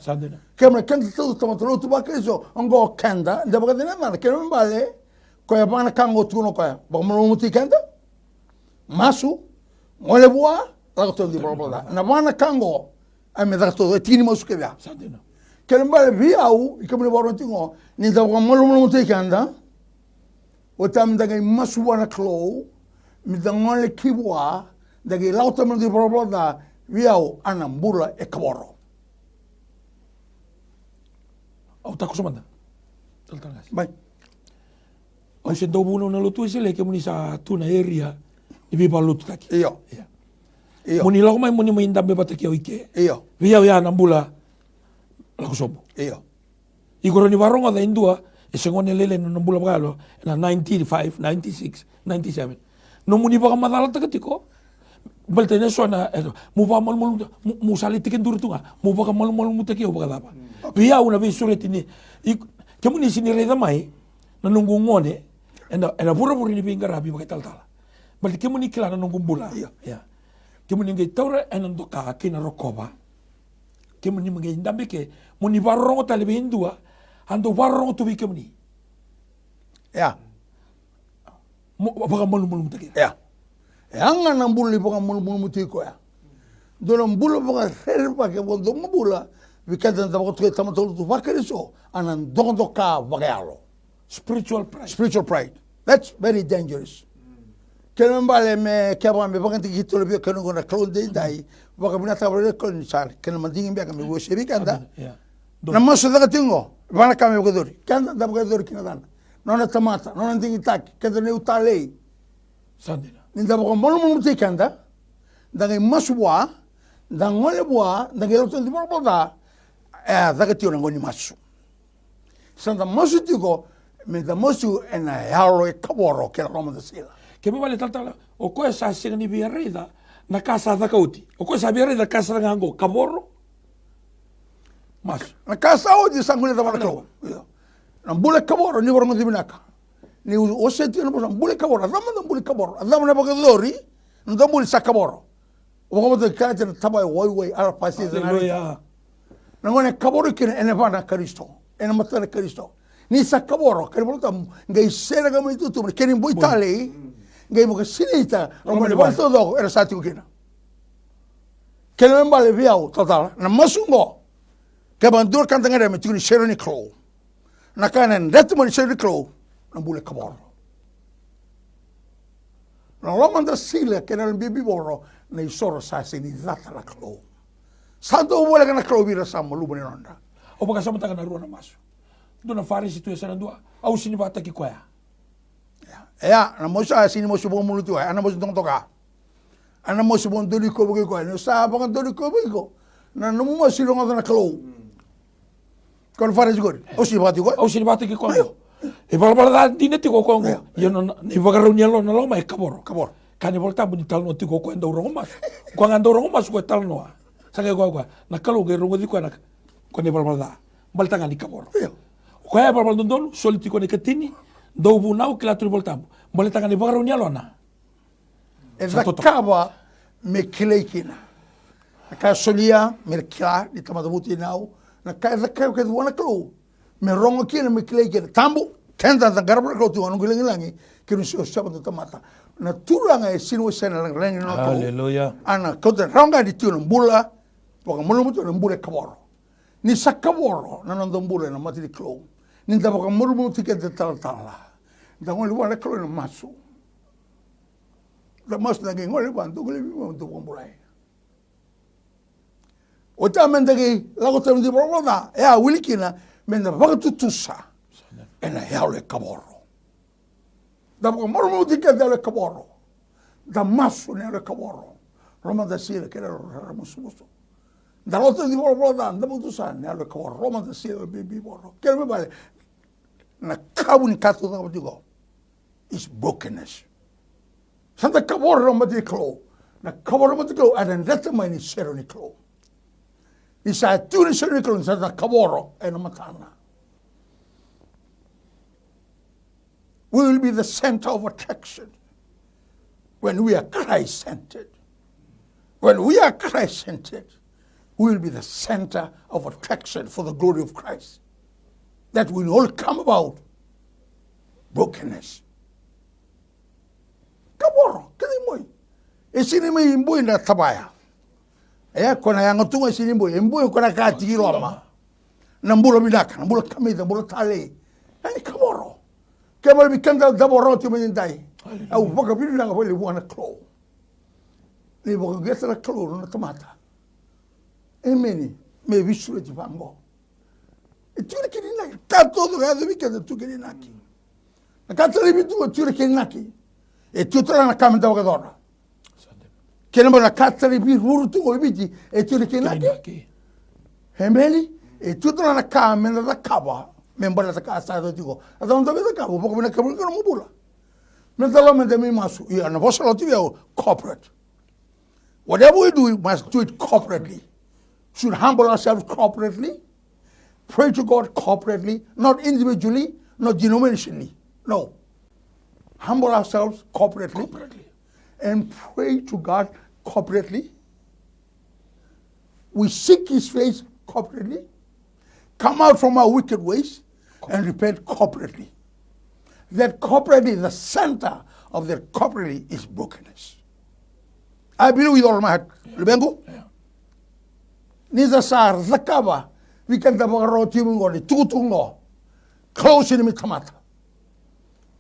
Kemna kenda todo tomata lotu ba kariso, ongo kenda, enda badini nada. Kena mbale, koya bana kango tuno koya. Bamulo muti kenda, masu, mole bua, lago todo di problema. Na bana kango, ame da todo, tini masu kebia. Kena mbale biau, ikamne barontingo, ni da bamulo muti kenda. Otam daga masuana klo mi dangole kibwa daga lauta mi di problema viau anambula e kaboro. Au ta kusumanda. Taltangas. Bai. O se do buno na lutu se le ke muni sa tuna area di bi balutu taki. Iyo. Iyo. Muni lo mai muni mai ndambe bataki o ike. Iyo. Viau ya anambula la kusobo. Iyo. Igoro ni waronga da indua e sengone lele no bula bagalo na 95 96 97 no muni baga madala takatiko balte ne sona mu ba mal mu sali tiken durtunga mu baga mal mu take o baga daba biya una be suretini ke muni sini reda mai na nungu ngone ena pura ni bingara bi baga tal balte ke muni kila na nungu bula ya ke muni ngai taura ena ndoka kina rokoba ke muni ngai ndambe ke muni barongo tale be indua ando warong tu bikem ni. Ya. Baka malu mutaki. Ya. Anga na mbuli baka malu mutiko ya. Dona mbula baka herba ke bondo mbula vikata nda baka tuke tamatolo tu vakariso anan dondo ka bagalo. Spiritual pride. Spiritual pride. That's very dangerous. Kena mbale me kaba me baka tiki tolo bio kena ngona klonde dai baka bina tabale kon sar kena mandingi mbaka me wo shebi kanda. Na maso daga tingo vana kame bukadori kanda da bukadori kina dana nona tamata nona tingi taki kanda ne utalei sandina ninda bako mono muti kanda daga maso bua da ngole bua daga roto di boda daga tio ngoni maso sanda maso tiko me da maso ena yalo e kaboro ke la roma da sila ke me vale tata o ko sa singa ni biarreda na casa da kauti o ko sa biarreda casa da ngango kaboro mas na casa hoje sangule da bana na mbule kaboro ni borongo dibinaka ni oseti no mbule kaboro adama na mbule kaboro adama na bagadori ndo mbule sakaboro o ko kaya na tabai woi ala pasi na ngone kaboro kine ene bana Kristo ene matana Kristo ni sakaboro kare bolta ngai sera ga mitu tu kene boitale ngai mo sinita o mo bolto do era sati kina kene mbale viau total na masungo ke bandur kan tengah me tuni sheroni klo na kanan retu mo sheroni klo na bule kabor na lomanda sila ke na bibi boro na isoro sa sini zata la klo santo bole kana klo bira samo lu bone nonda o baka sama tanga na ruana masu dona fari situ sana dua au sini bata ki koya ya na mo sa sini mo subo mulu tu ana mo dong toka ana mo subo doli ko ko no sa ba doli ko ko na no mo silo ngana klo kon fare gori o si bati ko au sini bata ki koya e bala da dineti ko kongo yo no ni baga reunion no mai kaboro kani volta buni tal no tiko ko ndo rongo mas ko ngando rongo mas ko tal no sanga ko na kalo ge rongo di ko na ko ni bala da balta ngani kaboro ko ya bala don soliti ko ne katini do bu nau kila tu volta bale tanga ni baga reunion na esa kaba me kilekina ka solia merkla di tamado buti nau na kai da kai ke wana klo me rongo kina me klei ke tambu tenda da garba klo tu anu gilangi ke no sio sabato tamata na turanga e sino sena lengi no Hallelujah. ana ko da ronga di tu mbula poka mulu tu mbule kaboro ni sakaboro na non mbule na mati di klo ni da poka mulu tu ke de tala da ngoli wana klo na masu da masu na ngoli bantu ngoli bantu mbulai o ta menda ki lago te ndi broda e a wilikina menda baka tutusa ena yaule kaboro da baka mormo dike dele kaboro da masu ne le kaboro roma da sira che era ramususo da lotte di broda da tutusa ne le kaboro roma da sira bibi boro che me vale na kabuni kato da digo is brokenness santa kaboro roma di klo na kaboro roma di klo and that many seroni klo isa turi seriklo sa kaboro e na matana. We will be the center of attraction when we are Christ-centered. When we are Christ-centered, we will be the center of attraction for the glory of Christ. That will all come about brokenness. Kaboro, kini moi. Isini mai imbui na tabaya. Kona yang tunga sini mboy kona ka tiro ama na mbulo bidaka na mbulo kamida mbulo tale ani kaboro kebal bi kanda daboro ti men dai au boka bi na ngoli wana klo ni boka gesa klo na tomata emeni me visure ti bango e tire kini na ta todo ga de que tu kini naki na ka tele bi tu tire kini naki e tu tra na kamida boka dora Kena na katari bi rurutu o biti e tiri kenaki. Hemeli e tutra na kame na kaba membala ta kasa do tigo. Adon do be kaba poko na kaba no mubula. Men talo men de mi masu ya na bosa lo tivio corporate. Whatever we do, we must do it corporately. Should humble ourselves corporately. Pray to God corporately, not individually, not denominationally. No. Humble ourselves corporately. And pray to God corporately. We seek His face corporately. Come out from our wicked ways and repent corporately. That corporately, the center of that corporately is brokenness. I believe with all my heart. Lubengo? Niza sar zakaba. We can tabagaro timungo ni tutungo. Close in mitamata.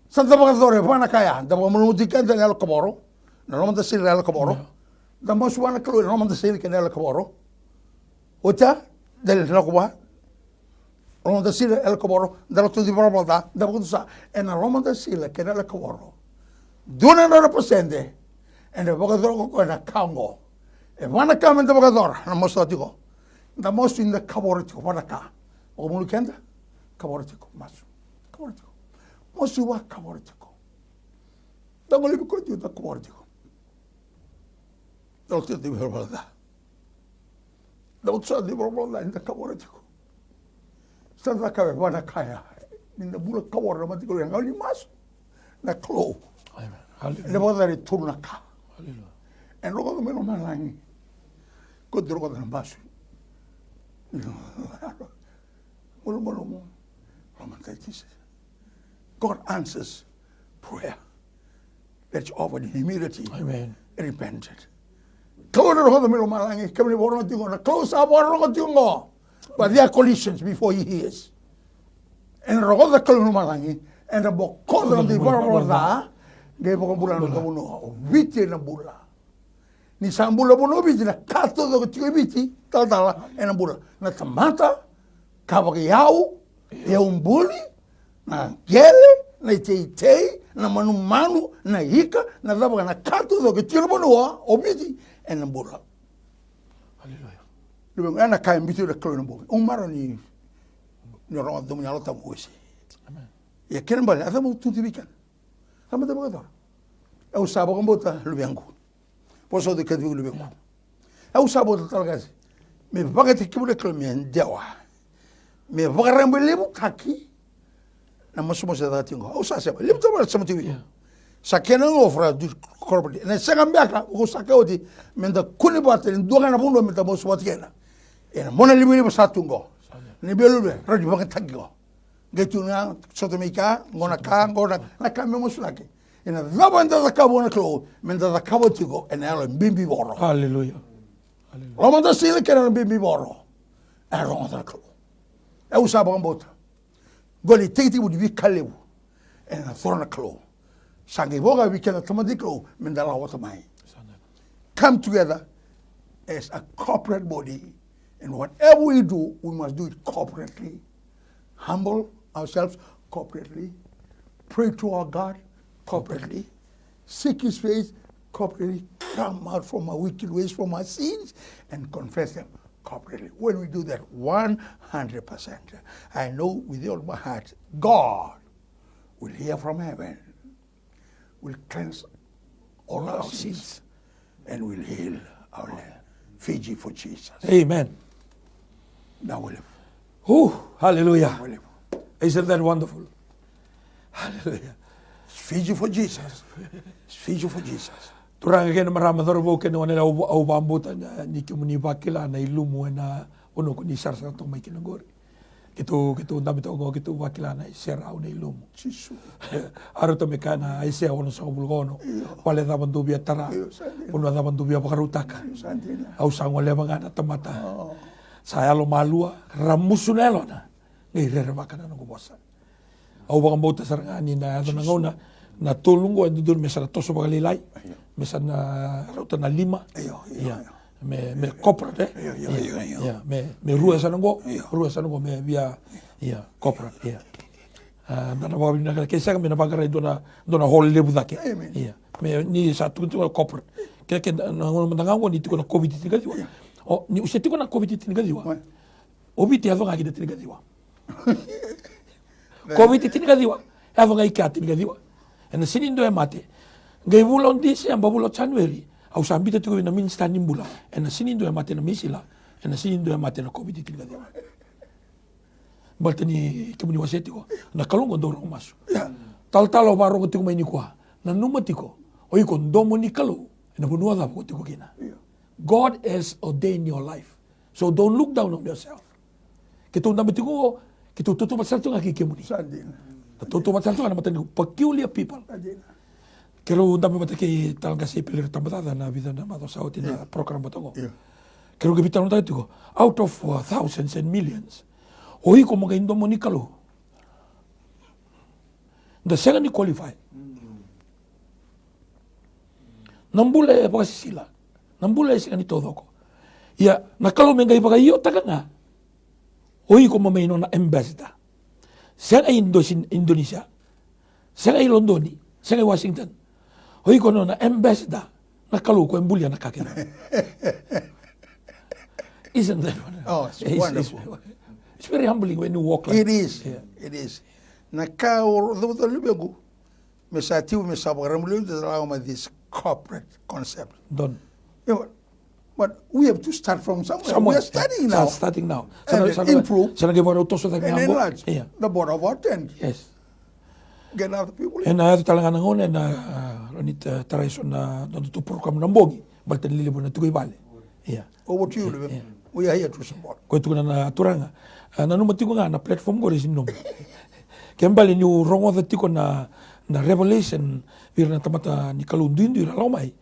Santa bagadore panakaya. Dabamulutika de el Caboro. Na Roma da Sila el Caboro. Da Moswana Clo, Roma da Sila can el Caboro. Ota del Noqua. Roma da Sila el Caboro. Da Rotu di Barboda. Da Busa. And a Roma da Sila can el Caboro. Duna no represente. And the Bogador con a Congo. If one come in the Bogador, na Mosatico. Da most in the Caboritico, Wanaka. O Mulukenda? Caboritico, Masu. Caboritico. Mosiwa Caboritico. Da Molibico, the Caboritico. Don't tell the brother. Don't tell the brother in the Caboritico. Santa Cabana Kaya. In the Bula Cabor, Ramatico, and only Mas. The Clo. And the mother is Turnaka. And look at the middle man line. Good drug and Basu. God answers prayer. That's offered in humility. Amen. Repented. Close the middle malangi, close up, but there are collisions before he hears. And Roga Colonel Malangi, and the Bocon of the Barbosa gave a Bulano, Viti and a Bula. Nisambula Bonobi, the Cato of the Tibiti, Tadala, and a Bula. Natamata, Cavagao, Yaumbuli, na Gele, na Tei, na Manumanu, na Hika, na Lava, na Cato of the Tirabonoa, Obiti. And the Bura. Hallelujah. And I can't be to the Colonel. Umarani, you're on the Dominalata Moisi. You can't buy other move to the weekend. Some of the weather. I was Sabogambota, Lubiango. Was all the Cadu Lubiango. I was about the Targas. Me Bagati Kubicum and Dewa. Me Varambo Kaki. And most of that thing. I was lived over some TV. Sakena ofra du corporate na sanga mbaka ko sakauti menda kuni batel ndonga na bundo meta bosu watkena ena mona libini basatungo ni belube rodi baka taggo getu na sotomika ngona na kame muslake ina zabanda da kabo na klo men da kabo tigo en elo bimbi boro Hallelujah. romanda sile kera bimbi boro e romanda klo e usaba ngambota goli titi budi bi kalebu en na forna klo sangi boga bi kena tomadiko men da la wata mai come together as a corporate body, and whatever we do, we must do it corporately. Humble ourselves corporately. Pray to our God corporately. Seek His face corporately. Come out from our wicked ways, from our sins, and confess them corporately. When we do that 100%, I know with all my heart, God will hear from heaven, will cleanse all our sins, and will heal our land. Fiji for Jesus. Amen. Now we live. Hallelujah. We live. Isn't that wonderful? Hallelujah. Fiji for Jesus. Fiji for Jesus. Turanga kena marama thoro bo kena wana au bambuta ni kumuni bakila na ilumu na ono ko ni sarsa to mai kena gori. Kitu ndami to go kitu bakila na sera au na ilumu. Jesus. Aro to mekana ai se ono sa bulgono. Wale da bandu bia tara. Ono da bandu bia bakarutaka. Au sango le bangana tamata. Saya lo malua ramusu nelo na. Ngai re makana no bosa. Au bambuta sarangani na do ngona na tolungo e dudur mesa toso bagalilai. Mesa na rota na lima. Me kopra de. Me rua sanongo me via kopra. Na ba bina ke sa me na bagara dona hol lebu dake. Me ni sa tu kopra. Ke na ngao ni tu na covid tinga diwa. O ni useti na covid tinga diwa. Obi te avanga ki de tinga diwa. Covid tinga diwa. Avanga ka tinga diwa. Na sinindo e mate. Ngai bulon disi amba bulo January. Au sambita tu na minsta nimbula. Na sinindo e mate na misila. Na sinindo e mate na covid tinga diwa. Baltani kemuni waseti ko na kalungo ndoro masu. Tal baro ko tiku mai ni kwa. Na numatiko. Oi ko ndomo ni kalu. Na bunua da ko tiku kina. God has ordained your life. So don't look down on yourself. Kitu ndamitiku kitu tutu masaltu ngaki kemuni. Tutu masaltu na matani peculiar people. Kero ndame matake talga se pelir tambada na vida na mato sauti na program botongo. Kero ke bitano tiko out of thousands and millions. Oi como que indo monicalo. The second qualify. Nambule pa sila. Nambule sila ni todo ko. Ya nakalo menga ipa iyo takanga. Oi como me no na ambassador. Sanga Indonesia. Sanga Londoni. Sanga Washington. Oi ko no na ambassador. Nakalo ko embulia nakakena. Isn't that wonderful? Oh, it's wonderful. It's very humbling when you walk like It is. Yeah. It is. Naka the libego. Mesatiu mesabaramulo de this corporate concept. Done. You know, but we have to start from somewhere. We are starting now. Starting now. And improve. And enlarge the board of our tent. Yes. Get other people in. And I have to tell you na ronit taraiso na tu program nambogi. Baltan lilibo na tukoy bale. Yeah. Over to you. Yeah. We are here to support. Ko tu na turanga. Na numatigo nga na platform ko rin nom. Kembali ni rongo da tiko na revelation vir na tamata ni kalundindu ira lomai.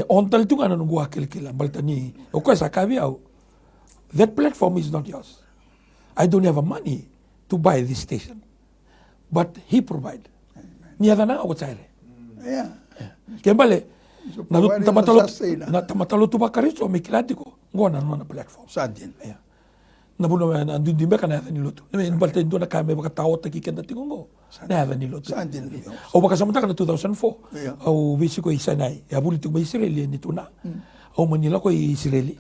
On tal tu nga na nungwa kilkila baltani. O ko sa kabiao. That platform is not yours. I don't have money to buy this station. But he provide. Ni ada na o tsare. Yeah. Kembali na tamatalo tu bakariso miklatiko ngona na platform. Sadin. Yeah. Nabuno na andun dimbe kana ni luto. Ne balte ndo na kame baka tawo taki kenda tingongo. Na ni luto. Sadin. O baka samata kana 2004. Au bisi ko isanai. Ya buli tu Israeli ni tuna. Au manila ko Israeli.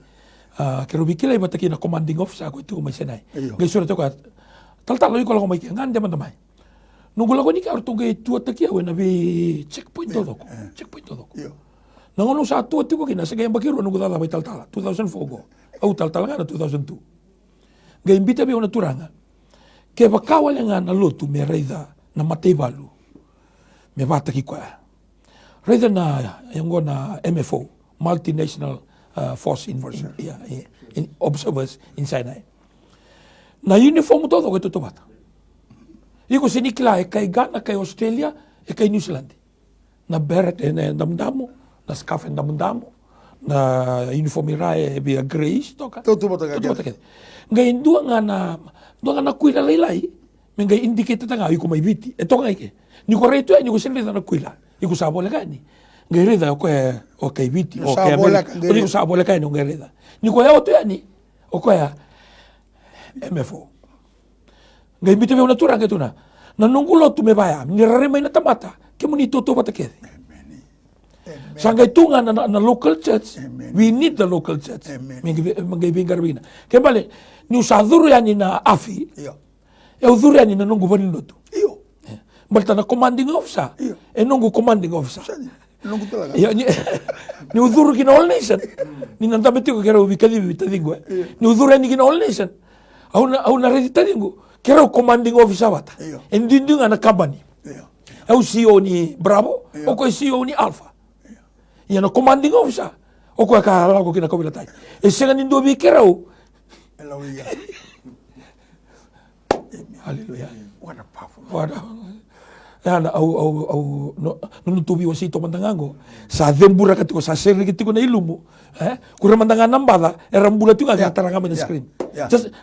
Kero bikila iba taki na commanding officer ko tu isanai. Gesura to ka tal ko ko mai ngande man mai. Nungula ko ni ka orto ge tu taki awe na be checkpoint todo ko. Checkpoint todo ko. Nangono sa tu ko kina sa gayang bakiro nungula da bai tal 2004 go. Au tal nga 2002. Ga imbita be ona turanga ke bakawale nga na lotu me reida na matei balu me bata ki kwa reida na yango na MFO multinational force in observers in Sinai Na uniform todo ko to bata. Iko sinikla kay Ghana, kay Australia, kay New Zealand. Na beret na damdamo, na scarf na damdamo, na uniform irae be grace to ka. Toto bata ka. Ngayon dua nga na kuila laylay, ngay indicate ta nga iko may biti. Ito nga ike. Ni ko reto ni ko sinle na kuila. Iko sabo la gani. Ngay reda ko okay biti o kay ni ko sabo la kay no ngay reda. Ni ko ya to yani. O ko ya MFO. Ngay biti me una tura ngato na. Nanunggulo tu me baya. Ni rare may na tamata. Kemo ni toto bata kede. Sangay tunga na local church. We need the local church. Mangay bingar bina. Kaya bale, ni usaduro yani na afi. E udhuri yani na nungu banino tu. Iyo. Balta na commanding officer. E nungu commanding officer. Nungu talaga. Ni udhuru kina all nation. Ni nantameti ko kera ubikadi bitadingo. Ni udhuru yani kina all nation. Au na reditadingo. Kera commanding officer bata. Endindu nga na company. Au CEO ni Bravo. O ko CEO ni Alpha. Ia na commanding officer. O ko ka hala ko kina kabila tai. E senga nindo bi kera o. Hallelujah. What a powerful. Ana au no tubi wasi to mandangango. Sa dembura katiko sa seri kitiko na ilumu. Kura mandanga nambada era mbula tu ga taranga na screen. Just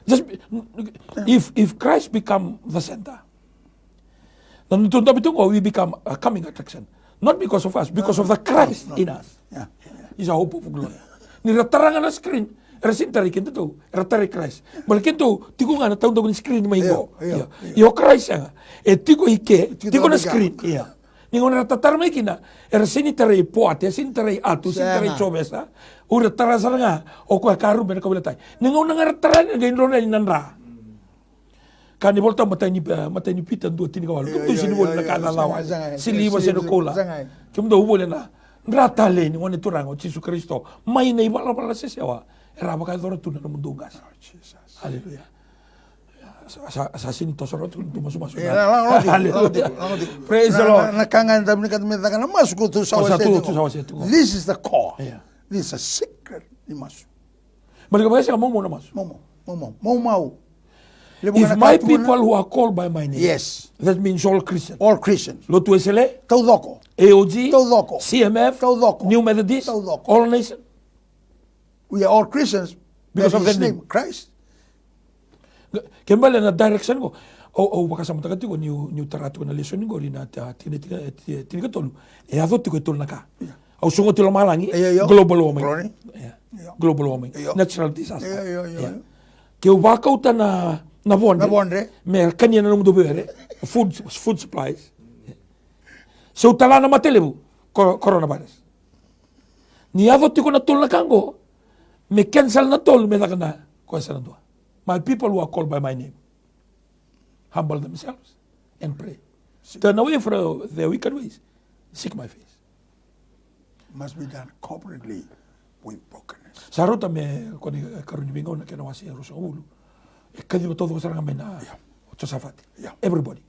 if Christ become the center. Then we become a coming attraction. Not because of us, because of the Christ in us. Is a hope of glory. Ni taranga na screen. Resintari kinto tu, ratari Christ. Balikin tu, tiko nga na taon daw ni screen may go. Yo Christ nga. Tiko ike, tiko na screen. Ningo na ratatar may kina, resinitari poate, sinitari atu, sinitari chobesa, ura tarazar nga, o kwa karu bena kabila tay. Ningo na nga rataran, ngayon ron na inanra. Kani volta matay ni pitan dua tini kawal. Tum tu sini boleh nak alalawa. Sili ba seno kola. Cum do boleh na. Ratale ni wani turango Yesus Kristo. Mai nei bala sesewa. Era bakal dora tu na mundungas. Haleluya. Sa sini to sorot tu masuk. Haleluya. Praise the Lord. Nakangan dami kadmeta kana masuk tu sawa setu. This is the core. This is a secret ni masuk. Balik ba siya mo na masuk. Mau. If my people who are called by my name, yes, that means all Christians. All Christians. Lotu SLA, Taudoko, AOG, Taudoko, CMF, Taudoko, New Methodist, Taudoko. all nations. We are all Christians Because of his their name, Christ. Kembali na direction ko. O baka sa matagat ko new tarato na lesson ko rin at tinika tolu. E adot ko tol na ka. Au sungo tol malangi global warming. Global warming. Natural disaster. Ke ubaka uta na bonde. Me kanya na nung dobere. Food supplies. So tala na matelebu coronavirus. Ni adot ko na tol na kango. Me cancel na tol me na kuasa na dua. My people who are called by my name humble themselves and pray. Turn away from their wicked ways. Seek my face. Must be done corporately with brokenness. Sarota me koni karuni bingo na kena wasi rusa ulu. Kadi todo saranga me na safati. Everybody.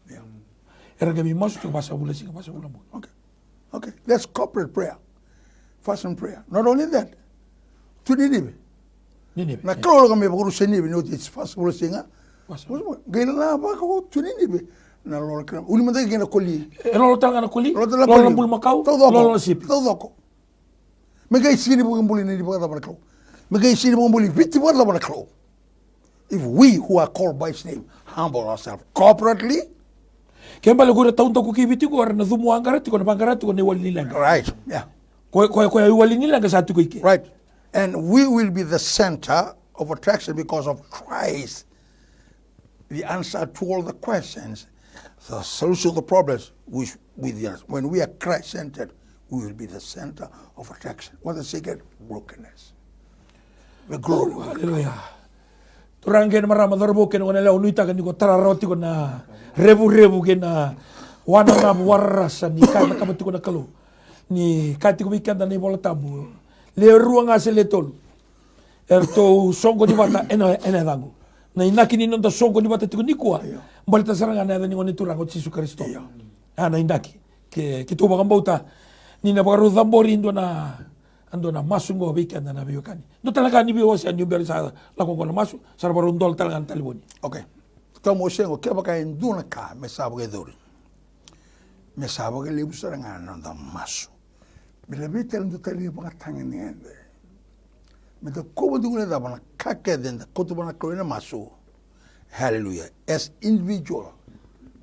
Era que mi masu tu basa ula singa basa ula mo. Okay. That's corporate prayer. Fast and prayer. Not only that. To Ninive. Na kloro kami baguru sa Ninive. No, it's fast ula singa. Gila na ba ko to Ninive. Na lolo kram. Uli manda gina koli. Lolo tanga na koli. Lolo bul makau. Lolo sipi. Taudoko. Megay sini bukan buli ni bukan dapat kau. Megay sini bukan buli biti bukan dapat kau. If we who are called by his name humble ourselves corporately. Kembali gura taun taku kibiti ko na dumu anggarat ko na panggarat ko ne wali nilang. Right. Yeah. Ko wali nilang ka satu ko ike. Right. And we will be the center of attraction because of Christ. The answer to all the questions, the solution to the problems with us. When we are Christ-centered, we will be the center of attraction. What's the secret? Brokenness. The glory. Oh, hallelujah. Turanggen marama darbo ken wana la unuita kan ko tararoti ko na rebu ken na wana na warasa ni kana kamati ko na kalo. Ni kati ko mikanda ni bola tabu. Le ruanga se le tol. Erto songo di bata ena dango. Na inaki ni nonda songo di bata tiko ni kuwa. Balita saranga na ni ngoni turango Yesus Kristo. Ana indaki ke to bagambauta ni na bagaru dambori ndo na ando na masu ngo weekend na biyo kani do talaga ni biyo sa nyumber sa la ko na masu sa barundol talaga taliboni okay tomo sengo ke baka induna ka me sabo ke dori me sabo ke libu saranga nanda masu me le bitel ndo tali baka tangani ende me to ko dungule da bana kake den ko to bana ko na masu hallelujah as individual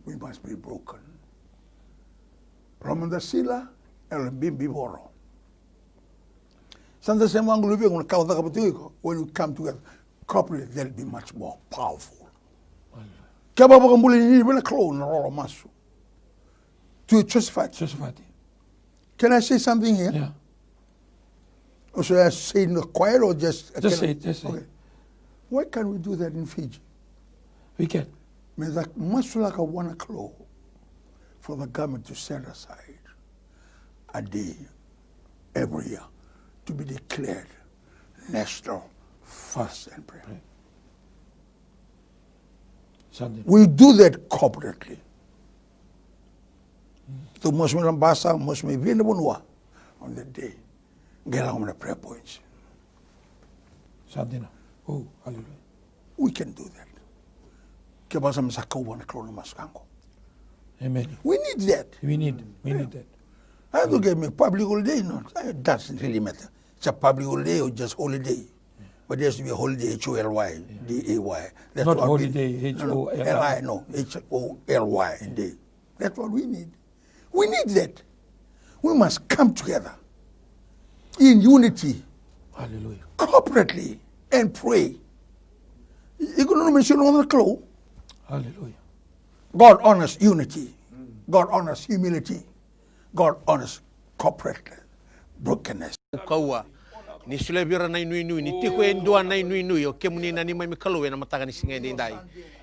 we must be broken Ramanda sila el bimbi boro Santa Sema Anglubi on kauta kapatiko when we come together corporately they'll be much more powerful Kaba baka mbuli ni bena clone rolo masu to justify Can I say something here? yeah Or should I say in the choir or just say it, just say it. Why can't we do that in Fiji? we can Means that much like a one claw for the government to set aside a day every year to be declared national fast and prayer. Sunday We do that corporately. So most of basa, most of me on that day. Get on the prayer points. Sunday na oh hallelujah We can do that. Kebasa msaka wana klono maskango. amen We need that. we need that I don't get me public holiday, no. It doesn't really matter. It's a public holiday or just holiday. But there has to be a holiday, H-O-L-Y, D-A-Y. That's Not what we- holiday, No, H-O-L-Y. L-I, no, H-O-L-Y, day. That's what we need. We need that. We must come together in unity, hallelujah corporately, and pray. You can mention on the clothes. hallelujah God honors unity. God honors humility. God honors corporate brokenness. Kaua. Ni sule bira na inui ni tiko endua na inui o kemuni na ni mai mikalu na matanga ni singa ni ndai.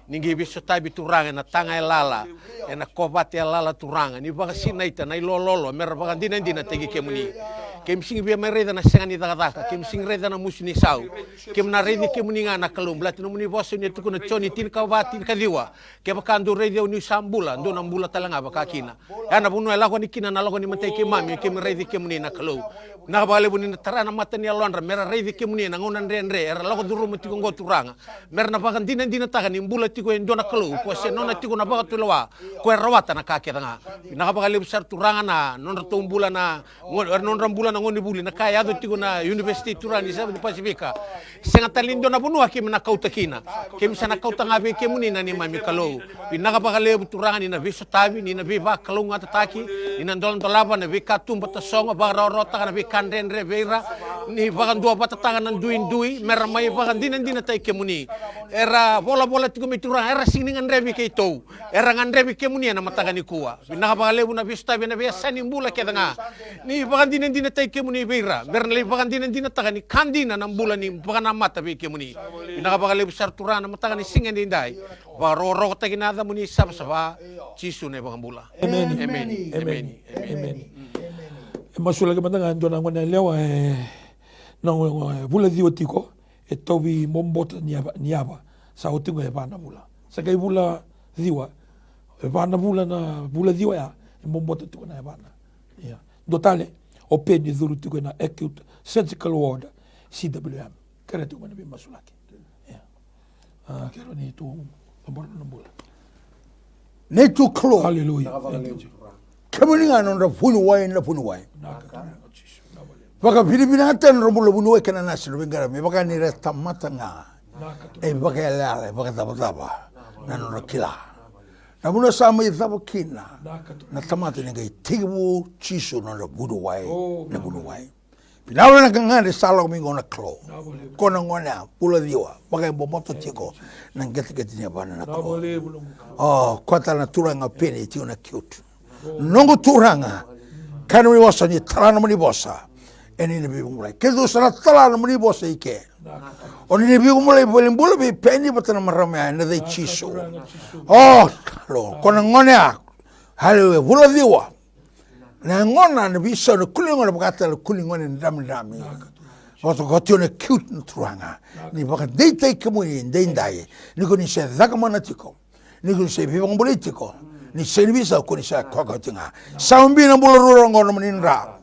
Ningi biso tabi turanga na tanga elala e na kovate elala turanga ni baka sinaita na ilololo mera baka dina tegi kemuni. Kem sing bia mereda na senga ni daka kem sing reda na musni sau. Kem na redi kemuni nga na kalum blati no muni boso ni tuku na choni tin kawati kadiwa. Ke baka ndu redi ni sambula ndo na mbula talanga baka kina. Ana bunu ela ko ni kina na logo ni mate ke mami kem redi kemuni na kalu. Na bale buni na tarana mata ni alondra mera redi kemuni na ngona ndre era logo duru mati ko ngoturanga. Mera na baka dina taka ni mbula tiko endo na kalu ko se nona tiko na baka tulowa ko rawata na kake nga. Na baka le besar turanga na nona tumbula na nona mbula na ngoni buli na kaya do tiko na university turani sa di Pasifika. Senga talindo na bunua kim na kauta kina. Kim sa na kauta ngabe kemuni na ni mami kalu. Pinaka baka le turanga ni na viso tabi ni na viva kalu ngata taki ni na ndolon dolaba na vika tumba ta songa baka rota na vika ndendre vera ni baka dua bata tanga na dui mera mai baka dina tai kemuni. Era bola tiko mi turanga era sini ngandrebi ke tou. Era ngandrebi kemuni na mataga ni kuwa. Pinaka baka le na viso tabi na biasa ni mbula ke nga. Ni baka dina tai kemuni vera. Mera le baka dina taga ni kandina na mbula ni baka na mata be kemuni. Pinaka baka le besar turana mataga ni singa ni ndai. Baroro ta ginada muni saba chisu ne baka mbula. Amen. Masula ke matanga ndo na ngona lewa na bula dio tiko e tobi mombota niaba sa otingo e bana bula. Sa kai bula diwa e bana bula na bula diwa ya e mombota tiko na e bana. Ya. Dotale o pedi duru tiko na acute surgical ward CWM. Kare tiko na bi masulaki. Ya. Kero ni tu tambora na bula. Ne tu klo. Hallelujah. Thank you. Kemuni nga nonda punu wai na punu wai. Baka Filipina ten romulo bunu wai kana nasi rubengara me baka ni resta matanga. Baka yale baka taba na nonda kila. Na bunu sama itabo kina. Na tamate nga itibu chisu nonda bunu wai na bunu wai. Pinawa na kangane salo mingo na klo. Kona ngona pula diwa baka bomoto tiko na ngeti ni bana na klo. Oh, kota na turanga pene tio na cute. Nongo turanga kanuri wasa ni talana mani bosa eni ne bi mulai kedo sara talana mani bosa ike oni ne bi mulai bolembula bi peni batana marama na dei chiso oh lo kona ngona halo bula diwa na ngona ne bi so kulingo na bakata kulingo ne dami wato gotio ne cute turanga ni baka dei tai kemuni ndai ni ko ni se zakamana tiko ni ko se bi politiko ni servisa ko ni sa ko tinga sambi na bulo ro ngono maninra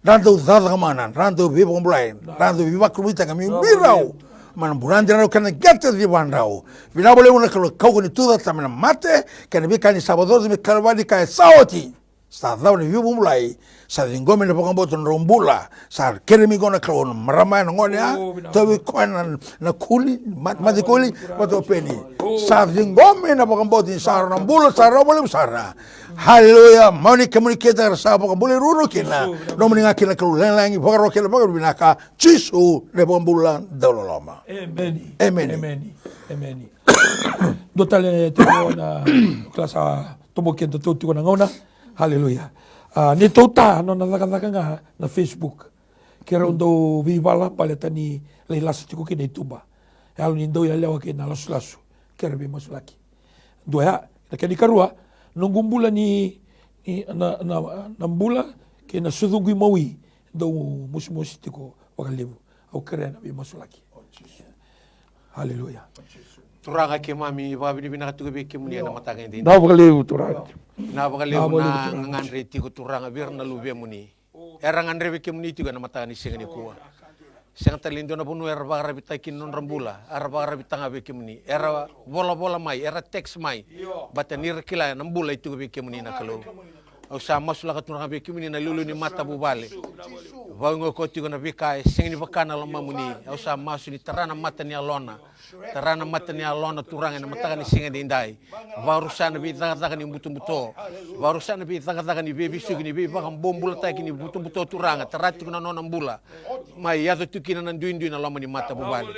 Rando dada kamanan, rando viva kumulai, rando viva kumita kami birau. Mana buranda rau kana gata di wanrau. Vina boleh una kalau kau kini tuda tamina mate, kana bika ni sabado mi kalwadi kai saoti. Sa dau ni viva kumulai, sa dingome na pakang boton rombula, sa keremi gona kalau meramai ngone ya, tawi kuan na kuli, mati kuli, mati peni. Sa dingome na pakang boton sa rombula, sa rombula besar. Haleluya, mau ni komunikasi sa pakang boleh ruru kina, nomor ni ngakina kalau lengi, pakar rokila pakar binaka, cisu le pakang bulan dolo lama. Amen. Amen. Amen. Amen. Dotale te na klasa tomokian to tu na ngona. Haleluya. Ni tota no na nga na Facebook. Kera undo vivala paleta ni leilas tiko kina ituba. Halo ni ndo ya lewa kina lasu. Kera bi masulaki. Doya na kani karua nungumbula ni na mbula kina sudungi mawi do musmusi tiko wakalebu. Au kera na bi masulaki. Haleluya. Turanga ke mami babi ni binaka tuga beke munia na matanga hindi. Na wakalebu turanga. Na bakalebu na ngandre tiko turanga bir na lube muni. Era ngandre beke muni tuga na matanga ni singa ni kuwa. Singa talindo na bunu era bakara bitakin non rambula. Era bakara bitanga beke muni. Era bola mai, era teks mai. Bata nirkila na mbula itu beke muni na kalau. Au sa masula ka turanga beke muni na lulu ni mata bubale. Vaungo ko tigo na bikai singa ni bakana lama muni. Au sa masu ni tarana mata ni alona. Tarana mata ni alona turanga na matanga ni singa di indai. Varusana bi taga ni buto. Varusana bi taga ni bebi sugi ni bebi bakam bombula taki ni buto turanga. Tarati kuna nona mbula. Mai yato tukina na nduindu na lama ni mata bubali.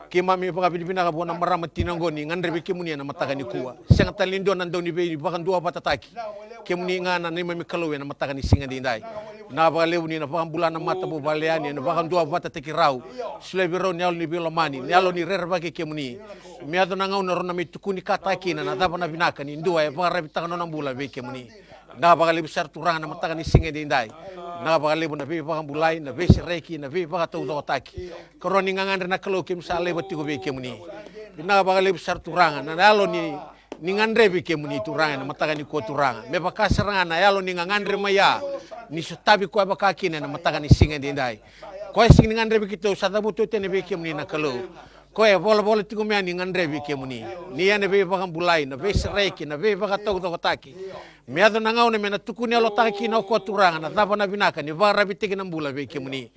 Kima mi baka Pilipina ka buona marama tinangoni ngandre bi kimuni na mataka ni kuwa. Senga talindo na ndoni be bakan dua patataki. Kimuni ngana ni mami kalowe na mataka ni singa di indai. Na baka lewu ni na bakam bulana mata bubaleani na bakam dua patataki rau. Sule biro ni alo ni bilomani ni alo ni rerbaki kimuni. Miado na ngau na rona mi tukuni kataki na daba na binaka ni ndua ya baka rabitaka nona mbula be kimuni. Na baka lewu sar turanga na mataka ni singa di indai. Na baka lewu na be bakam bulai na be sereki na be baka tau taki. Koroni ngangandre na kalau kim sa lewu tigo be kimuni. Na baka lewu sar turanga na alo ni ngandre be kimuni turanga na mataka ni ko turanga. Me baka seranga na alo ni ngandre maya ni sutabi ko baka kine na mataka ni singa di indai. Ko sing ngandre be kito sa tabu to tene be kimuni na kalau. Ko bola tigo me ni ngandre be kimuni. Ni ane be bakam bulai na be sereki na be baka tau taki. Meado na ngau na mena tukuni alo taki na ko turanga na daba na binaka ni bara bitigi na mbula be kimuni.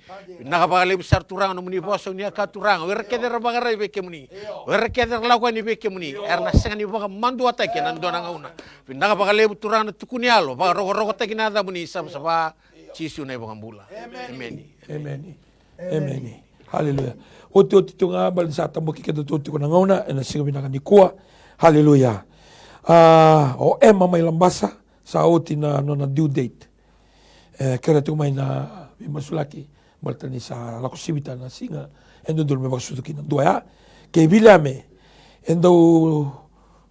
Na baka lebu sar turanga na muni boso ni ka turanga. Wera keder baka be kimuni. Wera keder lawa ni be kimuni. Erna senga ni baka mandu ataki na ndo na ngau na. Na baka lebu turanga na tukuni alo baka rogo taki na da muni saba cisu na baka mbula. Amen. Amen. Amen. Haleluya. Oti tunga bal sa tambo kikedo toti ko na ngau na na singa binaka ni kuwa. Haleluya. O ema mai lambasa sa oti na due date. Kera tu mai na bimasulaki baltani sa lakusibita na singa endo dul me baksutuki na dua ke bilame endo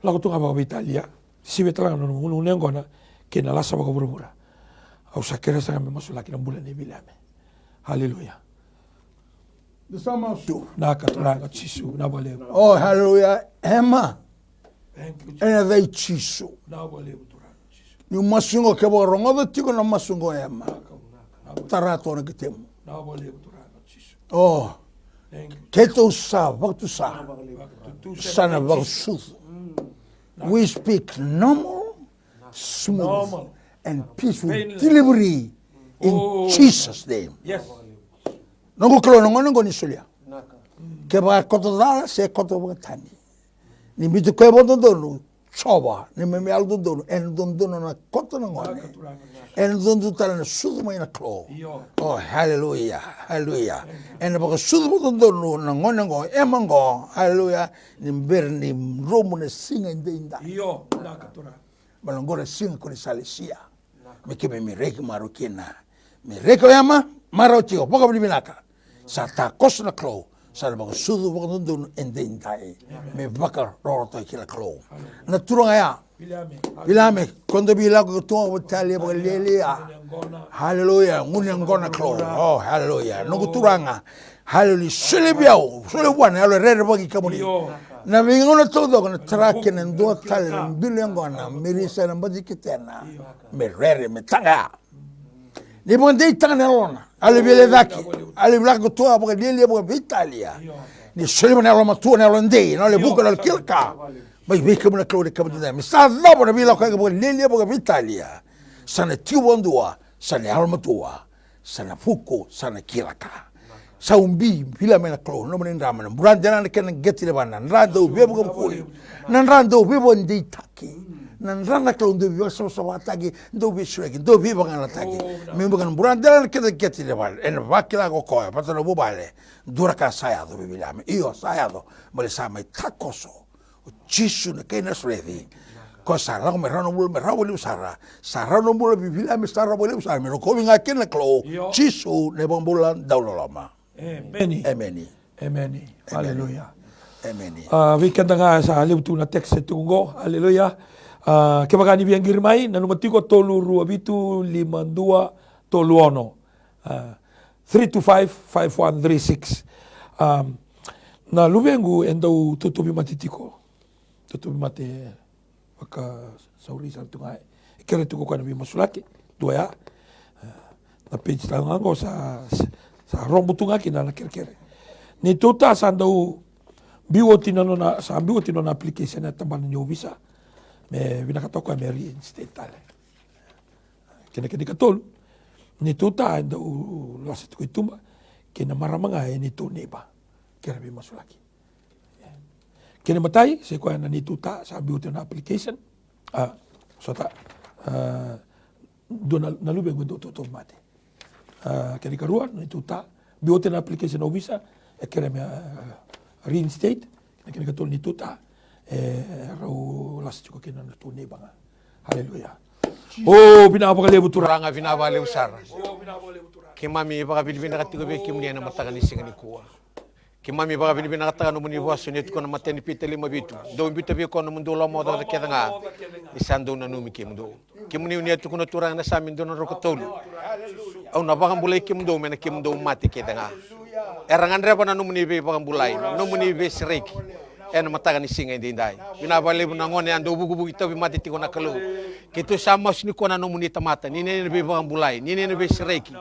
lakutunga ba Italia sibetala no ngona ke na lasa ba burubura. Au sa kera sa me masulaki na bulan ni bilame. Haleluya. The summer show. Na katranga chisu na bale. Oh, hallelujah. Emma. Thank you. Ena dai chisu. Na bale. Ni masungo ke bo rongo do tigo na masungo Emma. Tarato na kitemu. Na bale turanga chisu. Oh. Thank you. Keto sa, waktu sa. Sana waktu. We speak normal, smooth, and peaceful delivery in Jesus' name. Yes. Nongo klo nongo ni sulia. Ke ba koto dala se koto ba tani. Ni bitu ko bo dono choba ni me aldo dono en dono na koto ngone. En dono tala na sudu mai na klo. Oh hallelujah. Hallelujah. En ba sudu bo dono na ngone ngo emango. Hallelujah. Ni berni romo na singa inda. Iyo na katura. Balongora singa ko ni salisia. Me ke me reki marukina. Me reki yama marotio poka binaka. Sa ta kosna klo sa ba sudu ba dono endai me baka roto kila klo na turanga ya bilame kondo bila ko to botali ba lelia hallelujah ngunya ngona klo oh hallelujah no turanga hallelujah selebiao selewana alo rere ba kikamuni na vingona todo con trake na ndo tale bilengona mirisa na badikitena me rere me tanga Ni mga dei tanga na lona. Ale vele daki. Ale vlako tua mga lele mga Italia. Ni sele na loma tua na londei, no le buka na kilka. Mai veka muna klore kama dai. Mi sa lobo na vila ka mga lele mga Italia. Sana tiwondua, sana alma tua, sana fuko, sana kilaka. Sa umbi vila mena klo no mena ndama na brand na kana geti le bana. Nrando bebo ko kuli. Nrando bebo ndei taki. Nan rana klo ndo biwa so watagi ndo bi shrek ndo bi bangan atagi me bangan burandela ke de geti le bal en vakila go ko pato no bubale dura ka saya do bibilame io saya do mole sa mai takoso chisu ne ke na srevi ko sa la me rano mul me rawo le usara sa rano mul bibilame sa rawo le usara me ro ko vinga ken na klo chisu ne bambulan daulolama Amen. Hallelujah. Amen. Weekend nga sa liwtu na text tungo. Hallelujah. Ke makani biang girmai na numatiko tolu rua bitu 52 tolu ono. 325-5136. Na lubengu endau tutubi matitiko. Tutubi mate waka sauri sa tungai. Kere tuko kwa nabi masulaki. Dua ya. Na page tangango sa rombo tungaki na kere. Ni tuta sandau biwo tinano na sa biwo tinano application na taban nyo visa. Me vinakatoka me reinstate tale. Kena katol ni tuta enda losit ko itumba kena maramanga ni tu neba kera bi masulaki. Kena matai se ko na ni tuta sa biwo tinano application sota dona na lube go to mate. Kena karua ni tuta biwo tinano application o visa kera me reinstate kena katol ni tuta rau las juga kena tu ni banga. Haleluya. Oh binabale butura. Ranga binabale usara. Kimami baka binibina katigo be kimni na mataga ni singani kuwa. Kimami baka binibina kataga no muni wasu ni tuko na mateni piteli mabitu. Do mbita be ko no mundo lo modo da kedanga. Isando na numi kimdo. Kimni ni tuko na turang na samin do na rokotolu. Au na baka bulay kimdo mena kimdo mati kedanga. Erangan repa na numuni be baka bulay. Numuni be sireki. En mataga ni singa indai binabale bunangone ando bugu ito bimati tiko na kalu kito sama sini kona no munita mata ni ne be bulai ni ne be sireki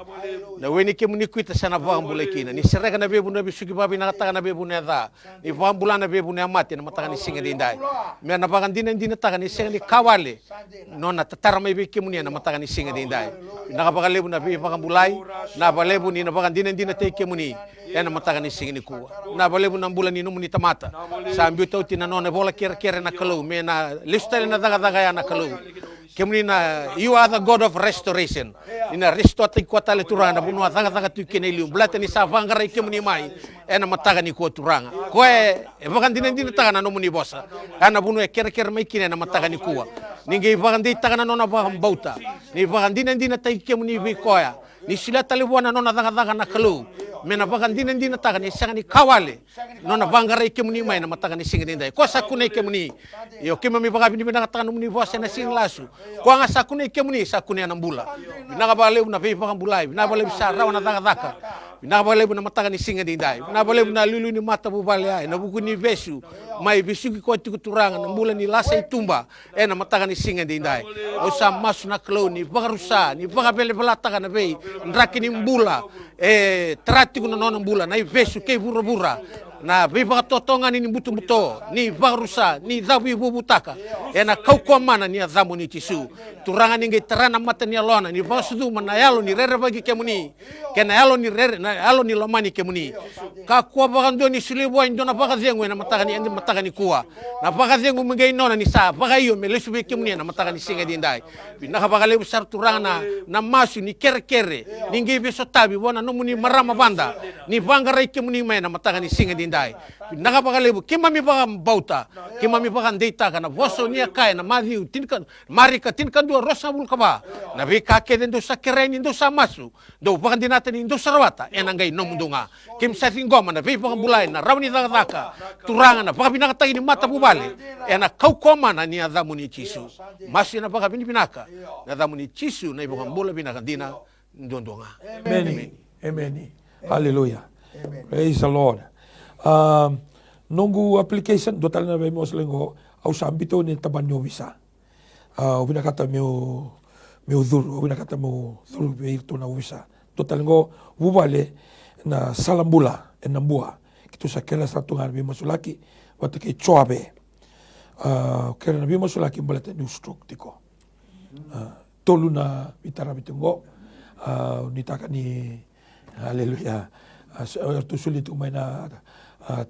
na weni ke muni kuita sana bulai kina ni sireka na be buna be sugi babi na taga na be buna da ni bulana be buna mati na mataga ni singa indai me na bagan dina taga ni singa ni kawale nona tatara mai be ke muni na mataga ni singa indai na bagale buna be bulai na bale buni na bagan dina te ke muni en mataga ni singa ni kuwa na bale buna bulan ni no munita mata sambil tahu tina nona bola kira na kalau me na listele na daga ya na kalau kemni na you are the God of restoration ina restore kuata le turanga bunua daga tu kenelium blata ni savangara kemni mai ena mataga ni ko turanga ko e bagan dina taga na no muni bosa ana bunua kira mai kine na mataga ni kuwa ningi bagan di taga na nona baham bauta ni bagan dina tai kemni bi koya ni sila talibwana nona daga na kalau mena bagan dina taga ni sangani kawale nona bangara ikemuni mai na mataga ni singa dindai ko sakune ikemuni yo kemami baga bini bina taga muni vosa na sing lasu ko anga sakune ikemuni sakune anambula bina bale na be bagan bulai bina bale bisa rawana daga bina bale na mataga ni singa dindai bina bale na lulu ni mata bu bale ai na buku ni besu mai bisuki ko tiku turanga na mbula ni lasa itumba na mataga ni singa dindai o sa masu na kloni bagarusa ni baga bele belata na be ndraki ni mbula tratiku na nona mbula na besu ke bura na biba totonga ni butu ni barusa ni zabi bubutaka ena kau mana ni azamu ni tisu turanga ni terana mata ni alona ni basudu mana yalo ni rere bagi kemuni kena yalo ni rere na yalo ni lomani kemuni ka kwa bagando ni sulibo indona bagazengu na mataka ni kuwa na bagazengu mengei nona ni sa bagayo melesu be kemuni na mataka ni singa dindai bina bagale besar turanga na masu ni kere ni ngi beso tabi bona no muni marama banda ni bangara kemuni mai na mataka ni singa dindai nakapakalebu kimami bakam bauta kimami bakam deita kana voso nia kai na madhiu tinkan marika tinkan dua rosa bul kaba na be kake den do sakereni do samasu do bakam dinata ni do sarwata enangai no mundunga kim sating goma na be bakam bulai na rawni daka turanga na bakam binaka tagi ni mata bubale ena kau koma na ni adamu ni chisu masih na bakam binaka na adamu ni chisu na bakam bula binaka dina ndondonga amen hallelujah praise the Lord. Nunggu application do tal na mo slengo au sambito ni tabanyo visa. Ubina kata me udhuru wina kata mo dhuru be irto na uisa total ngo wubale na salambula enambua kitu sakela satu ngar bi masulaki watu ke choabe kera na bi masulaki bolete new stroke tiko tolu na bitara bitungo nitaka ni haleluya tu sulit umaina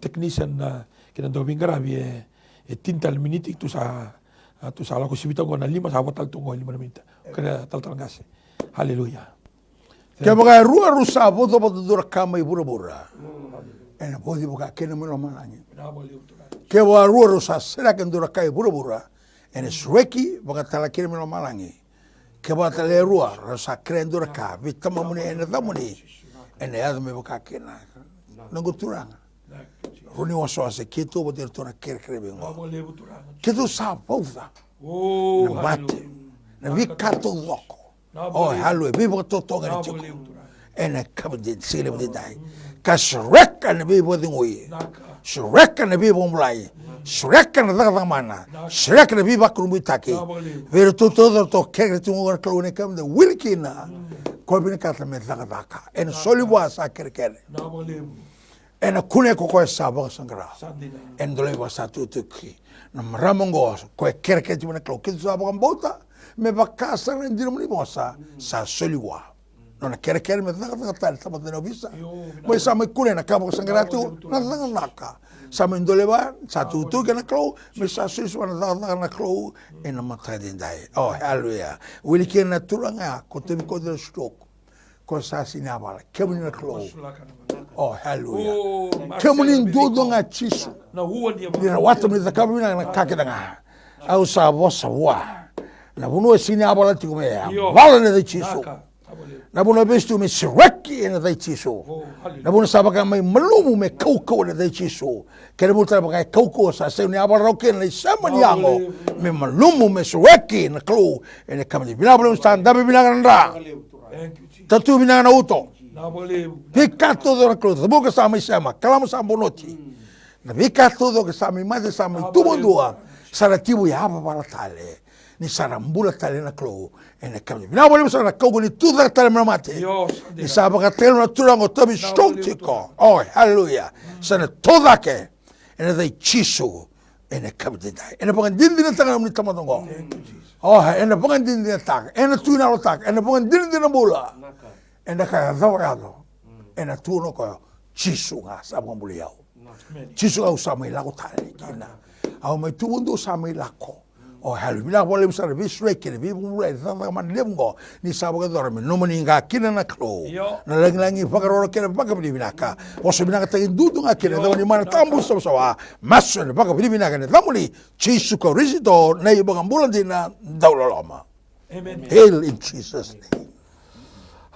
technician na kinando bingarabi e tintal miniti tu sa lako sibitango na 5 sa batal tungo 5 minita kera tal ngase haleluya ke mga rua rusa bodo bodo dura kama i bura ena bodi boka kena mo manangi ke wa rua rusa sera ken dura kai bura ena sweki boka tala kena mo manangi ke ba tala rua rusa kren dura ka vitama muni ena damuni ena ya me boka kena nango turanga runi waso ase kito bodo tora kerkre bengo kito sa pauza na mate na vikato loko oh halwe bibo to tonga ni chiku ena kabde sile bode dai ka shreka na bibo dingoi shreka na bibo mulai shreka na daga mana shreka na bibo krumutaki ver to kere tu ngor klone kam de wilkina ko bin kata me daga daka en soliwa sa kerkere ena kune ko sa ba sangra en dole wa sa tu tuki na maramongo ko kerke tu na kloke sa ba bota me va casa rendire muni mosa sa soliwa non kerker me daga tal tama de novisa mo sa me kune na kabo sangratu na daga naka sa me ndoleba sa tu ke na klo me sa sis wana daga na klo en mata de dai oh hallelujah wili ke na turanga ko te ko de stroke ko sa sinabala ke muni na klo oh hallelujah ke muni dodo nga chisu na huwa ndia ni watu me da kabo na kake danga au sa bosa wa na buno sini abala tikume wala ne de chiso na buno bestu me siraki ne de chiso na buno sabaka mai malumu me kauko ne de chiso kere mutra baka kauko sa se ne abala roke ne samani yango me malumu me siraki na klo ene kamni bina buno stand dabe bina ganda tatu bina na uto pikato do klo buka sa mai sama kalamu sa bonoti na pikato do ke sa mai made sa mai tumondua saratibu ya hapa para tale ni sarambula tale na klo ene kamni na bole msa na kogo ni tuda tale na mate ni sabaka tele na turango tabi stotiko oh hallelujah sana toda ke ene dai chisu ene kamni dai ene pongan dindina tanga ni tamadongo oh ene pongan dindina tanga ene tuna lo tanga ene pongan dindina bula ene ka zawado ene tuno ko chisu nga sabon buliao chisu au samai lago tale kina au mai tundo samai lako oh halu bila boleh besar bis reke bi mulai tanga man lemgo ni sabaga dorme no maninga kina na klo na langi pakaro kena paka binaka waso binaka tagin dudu nga kina dawani mana tambu sawa maso na paka binaka na damuli chisu ko risito na ibang bulandina dawloloma amen hail in Jesus name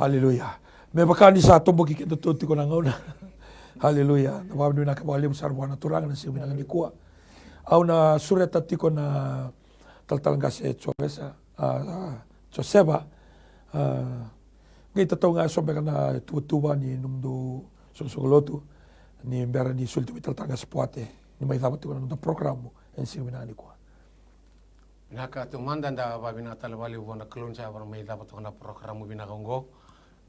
hallelujah me bakani sa tombo ki kento toti ko nangauna hallelujah na babu na ka boleh besar buana turang na siya binaka ni kuwa au na sureta tiko na taltalangase chobesa choseba ngai tatau nga sobe kana tuwa ni numdo sosolotu ni mbera ni sultu taltalangase poate ni mai dapat ko na program en seminari ko naka tu mandanda babina talwali bona klon sa bona mai dapat ko na program bina kongo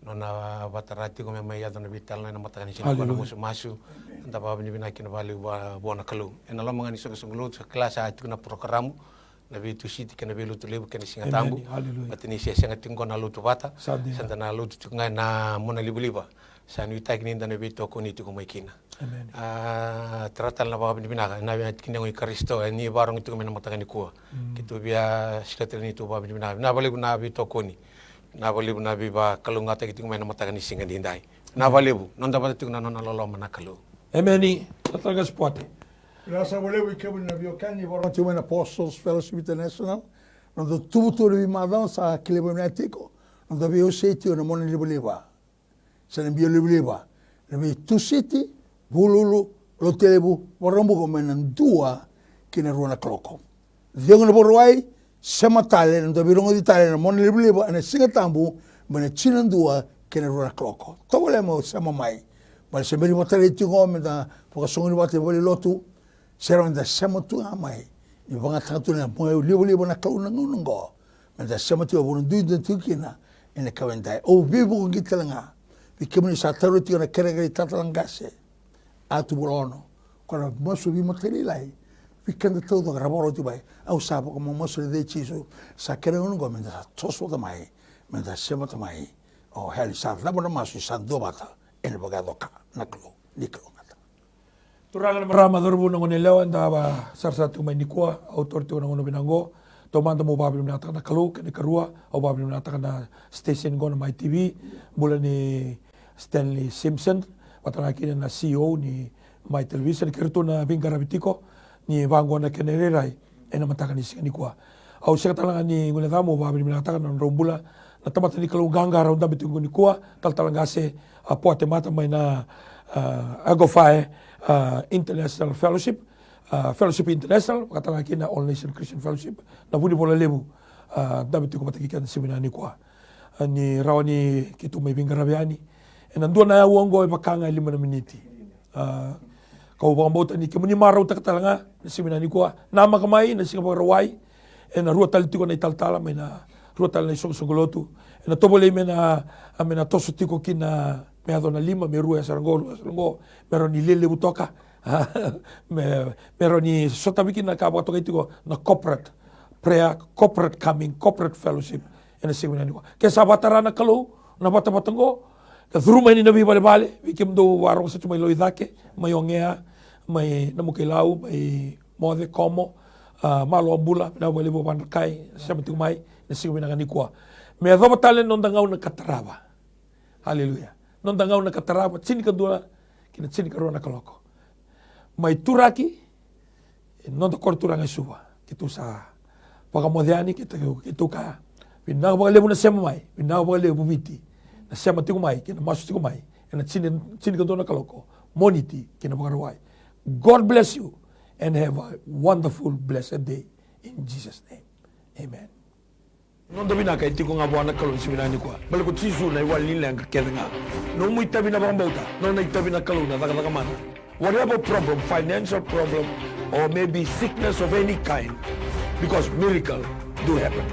nona batarati ko mai ya dona vital na matani sina bona masu anda babini bina kina bali bona klon en ala mangani sosolotu sa kelas atu na program na vitu siti kana velu tu lebu kana singa tambu batini sia singa tingo na lutu bata santa na lutu tunga na mona libuliba sanu ita kini ndana vitu ko ni tu ko maikina tratal na babi binaka na kini ngoi Kristo ni barong itu mena mataka ni ko kitu bia silatel ni tu babi binaka na balibu na vitu ko ni na balibu na biba kalungata kitu mena mataka ni singa dindai na balibu nonda bata tu na nona lolo mana kalu emeni tatalga sport Rasa boleh wikam na biokani boron tu mena Apostles Fellowship International nando tubutu le madam sa kilebo natiko nando bio seti na mona libuliba sa bio libuliba na bi tu seti bululu lo telebu borombo ko mena dua kina rona kloko diengo borwai sematale nando birongo di tale na mona libuliba na singatambu mena chinandua kina rona kloko to bolemo sama mai mas semberi motare tingo mena pokasongi bate bole lotu serang da sama tu amai ni banga tatu na mo libo na kau na ngungo Menda sama tua bunu duidan tukina ene kawendai. O vivo ngitalanga. Vi kemuni sa taru tia na keregari tatalangase. Atu bulono. Kora mosu vi materilai. Vi kenda todo graboro tu bai. Au sabo como mosu de chiso. Sa kerengon go menda toso da mai. Menda sama ta mai. O heli sa labona masu sa dobata. Ene bagadoka naklo niklo. Turanga marama dorbu na ngone leo anda ba sarsatu mai nikua autor tu na ngono binango tomanda mo babil na ta na kalu ke karua au babil na ta na station gona mai TV bulan ni Stanley Simpson watana kina na CEO ni mai television kerto na bingara bitiko ni vango na kenererai ena mataka ni nikua au sekatala ni ngone damo babil na ta na rombula na tamata ni kalu ganga raunda bitingo nikua taltalangase apote mata mai na agofae International Fellowship, Fellowship International, katakan kina All Nation Christian Fellowship, na budi bola lebu, dapat tu kepatikan semina ni kuah, ni rawani kita mai bingarabiani, dan dua naya uanggo epakanga 5 miniti, kau bang bauta ni kemuni marau tak talanga semina ni kuah, nama kamai na Singapore rawai, na rua tali tiko na ital-tala, na rua tali na song-songolotu, na tobole mena tosu tiko kina me adona 5 me rua sarango mero ni lele butoka mero ni sota bikin na kaba toka itiko na corporate prayer corporate coming corporate fellowship ena semina ni ke sabatara na kalau na bata batango ka thuruma ni nabi bale bikim do warong sa tumai loidake mai ongea mai namukilau mai mode como malo ambula na wale bo bankai sa mai na semina ni kwa me do batale nondangau na kataraba haleluya non dangau na kataraba sini kadua kina sini karua na kaloko mai turaki non da korturanga suba kitu sa pagamodiani kitu ka binang ba lebu na sema mai binang ba lebu miti na sema tiku mai kina masu tiku mai na sini kadua na kaloko moniti kina bagaruai. God bless you and have a wonderful blessed day in Jesus name, amen. Non da binaka iti ko nga buwan na kalon si binani ko. Balik ko sisu na iwal nila ang kakeda nga. No mo itabi na bang bauta. No na itabi na kalon na taka-taka whatever problem, financial problem, or maybe sickness of any kind, because miracle do happen.